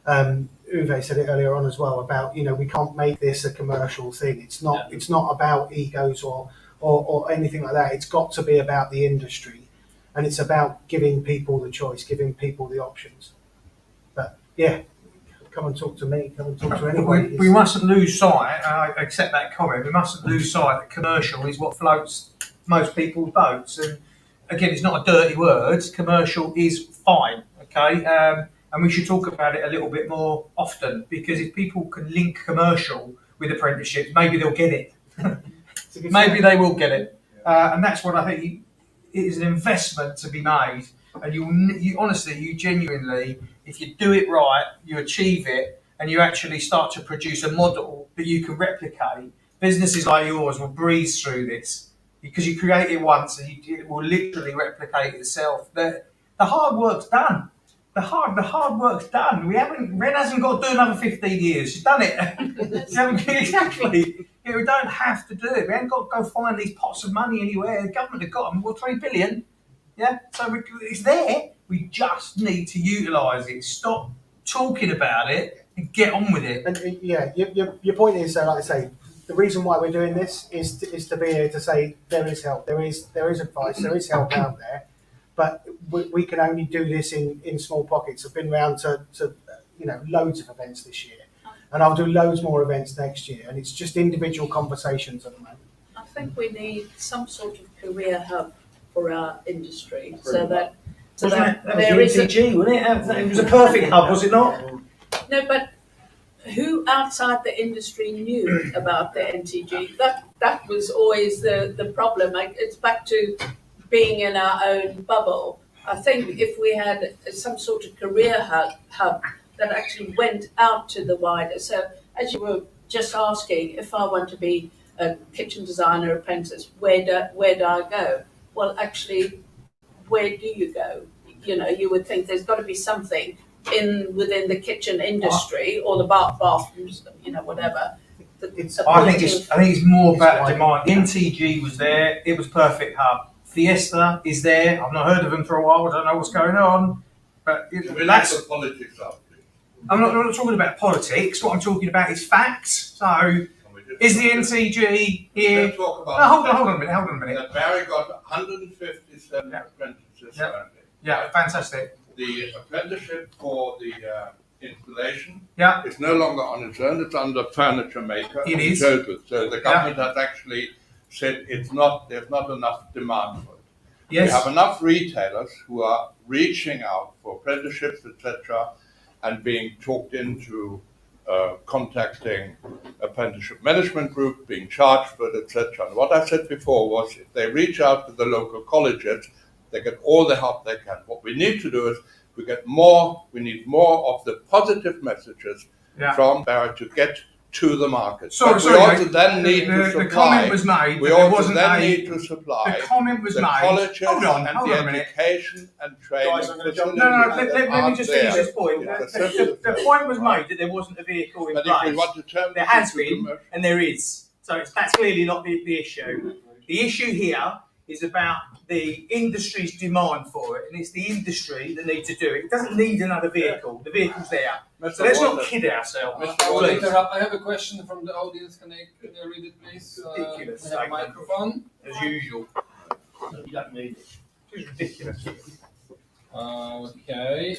Uwe said it earlier on as well about, you know, we can't make this a commercial thing. It's not about egos or anything like that. It's got to be about the industry, and it's about giving people the choice, giving people the options. But yeah, come and talk to me. Come and talk to anyone. We mustn't lose sight. I accept that comment. We mustn't lose sight that commercial is what floats most people's boats. And again, it's not a dirty word. Commercial is fine. Okay. And we should talk about it a little bit more often, because if people can link commercial with apprenticeships, maybe they'll get it. Maybe they will get it. And that's what I think it is, an investment to be made. And you honestly, you genuinely, if you do it right, you achieve it, and you actually start to produce a model that you can replicate. Businesses like yours will breeze through this, because you create it once and it will literally replicate itself. The hard work's done. The hard work's done. Ren hasn't got to do another 15 years. She's done it. Exactly. Yeah, we don't have to do it. We haven't got to go find these pots of money anywhere. The government have got them. Well, 3 billion. Yeah, so it's there. We just need to utilise it. Stop talking about it and get on with it. And yeah, your point is, like I say, the reason why we're doing this is to be here to say there is help, there is advice, there is help out there, but we can only do this in small pockets. I've been round to loads of events this year, and I'll do loads more events next year, and it's just individual conversations at the moment. I think we need some sort of career hub for our industry, so that That was there is UTG, wasn't it? It was a perfect hub, was it not? no, but who outside the industry knew about the NTG? That was always the problem. Like, it's back to being in our own bubble. I think if we had some sort of career hub that actually went out to the wider. So as you were just asking, if I want to be a kitchen designer apprentice, where do I go? Well, actually, where do you go? You know, you would think there's got to be something within the kitchen industry or the bathrooms, you know, whatever. I think it's more about the demand. The NTG was there; it was perfect hub. Fiesta is there. I've not heard of them for a while. I don't know what's going on, but that's the politics up. I'm not talking about politics. What I'm talking about is facts. So, is the NTG here? Talk about Hold on a minute. That Barry got 157 apprentices. Yeah, fantastic. The apprenticeship for the installation Yeah. is no longer on its own. It's under furniture maker. It is. So the government has actually said there's not enough demand for it. Yes. We have enough retailers who are reaching out for apprenticeships, etc., and being talked into contacting apprenticeship management group, being charged for it, etc. And what I said before was, if they reach out to the local colleges, they get all the help they can. What we need to do is we need more of the positive messages from Barry to get to the market. Sorry, we also then need to supply. The comment was made. We also then need to supply. The comment was the made. colleges Hold on and a the minute. education and training. Guys, I'm gonna jump- Let me just finish this point. It's The point was made that there wasn't a vehicle in But if we place. want to turn There this has into been, commercial- and there is. So that's clearly not the issue. The issue here is about the industry's demand for it, and it's the industry that needs to do it. It doesn't need another vehicle. The vehicle's there. So let's not kid ourselves. Mr. I will Wallace. interrupt. I have a question from the audience. Can I read it, please? Ridiculous I have a statement. microphone. As usual. You don't need it. It's ridiculous. Okay.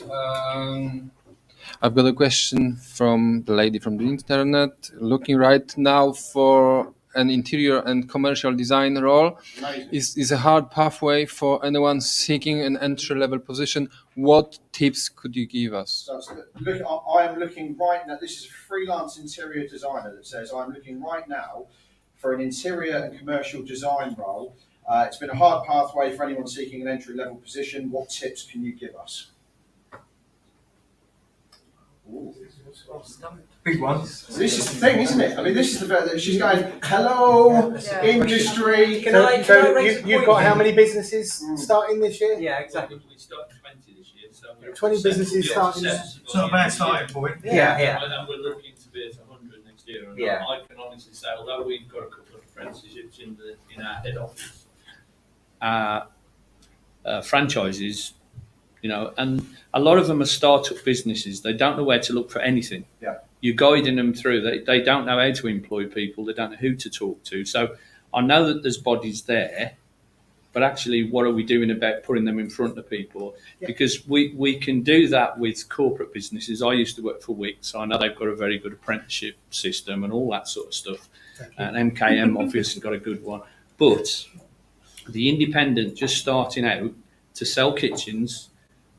I've got a question from the lady from the internet. Looking right now for an interior and commercial design role is a hard pathway for anyone seeking an entry-level position. What tips could you give us? I am looking right now. This is a freelance interior designer that says, I'm looking right now for an interior and commercial design role. It's been a hard pathway for anyone seeking an entry-level position. What tips can you give us? Ooh. Big one. This is the thing, isn't it? I mean, this is the fact that she's going, hello, industry. You've got how many businesses starting this year? Yeah, exactly. We started 20 this year, so 20 businesses starting. It's not a bad starting point. Yeah. And we're looking to be at 100 next year. And Yeah. I can honestly say, although we've got a couple of apprenticeships in our head office, franchises, you know, and a lot of them are start-up businesses. They don't know where to look for anything. Yeah. You're guiding them through. They don't know how to employ people. They don't know who to talk to. So I know that there's bodies there, but actually, what are we doing about putting them in front of people? Yeah. Because we can do that with corporate businesses. I used to work for Wix, so I know they've got a very good apprenticeship system and all that sort of stuff. And MKM obviously got a good one. But the independent just starting out to sell kitchens,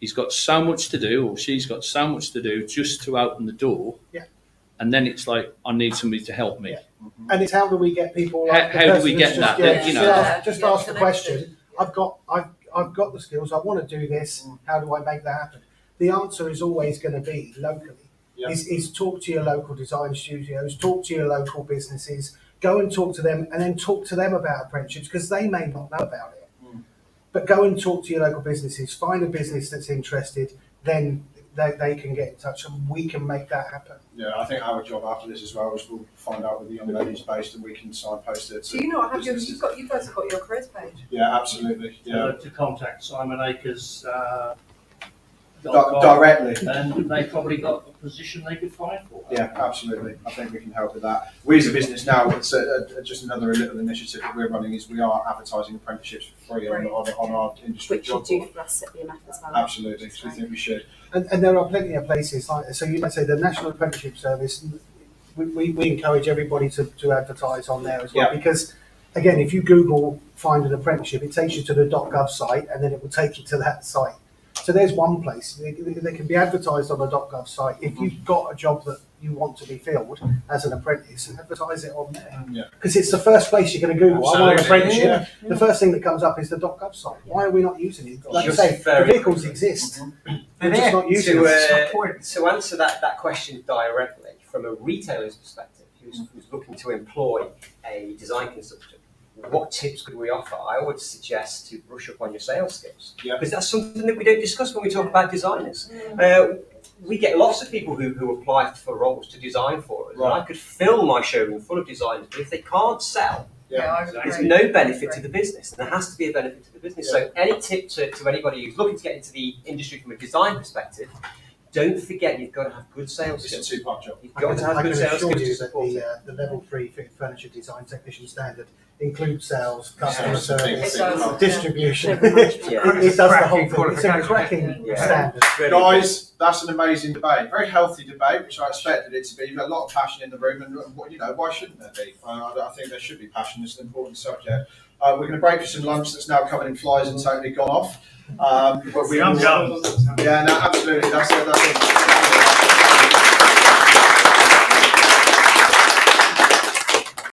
he's got so much to do, or she's got so much to do just to open the door. Yeah. And then it's like, I need somebody to help me. Yeah. And it's how do we get people like the How do person we get that's that? just, You know, just ask the question. I've got the skills. I want to do this. How do I make that happen? The answer is always going to be locally. Yeah. Is talk to your local design studios, talk to your local businesses, go and talk to them, and then talk to them about apprenticeships because they may not know about it. But go and talk to your local businesses. Find a business that's interested. Then they can get in touch, and we can make that happen. Yeah, I think our job after this as well is we'll find out where the young lady's based and we can signpost it. Do you not have you guys have got your careers page? Yeah, absolutely. Yeah, To contact Simon Acres directly. and they probably got a position they could find for. Yeah, absolutely. I think we can help with that. We as a business now, it's just another little initiative that we're running is we are advertising apprenticeships for free on our industry Which you job do board. for us at BMF as well. Absolutely, we think we should. And there are plenty of places like so. You might say the National Apprenticeship Service. We encourage everybody to advertise on there as well because, again, if you Google find an apprenticeship, it takes you to the .gov site and then it will take you to that site. So there's one place they can be advertised on the .gov site. If you've got a job that you want to be filled as an apprentice and advertise it on there. Yeah. Because it's the first place you're going to Google. I want an Absolutely. apprenticeship. The first thing that comes up is the .gov site. Why are we not using it? Like you Just say, the very vehicles exist. We're just not using to, it. to answer that question directly, from a retailer's perspective, who's looking to employ a design consultant, what tips could we offer? I would suggest to brush up on your sales skills, because that's something that we don't discuss when we talk about designers. We get lots of people who apply for roles to design for us. Right. And I could fill my showroom full of designers, but if they can't sell, I there's agree. no benefit to the business. There has to be a benefit to the business. Yeah. So any tip to anybody who's looking to get into the industry from a design perspective, don't forget you've got to have good sales It's a skills. two-part job. You've got to have I good can sales assure skills to you that support it. the level 3 fitted furniture design technician standard includes sales, customer Yeah. service, It does. distribution. Yeah. It does the whole thing. It's a Qualification. cracking Yeah. standard. Guys, that's an amazing debate. Very healthy debate, which I expected it to be. We've got a lot of passion in the room, and why shouldn't there be? I think there should be passion. It's an important subject. We're going to break for some lunch that's now covered in flies and totally gone off. But we Yum, yum. Yeah, no, absolutely. That's it.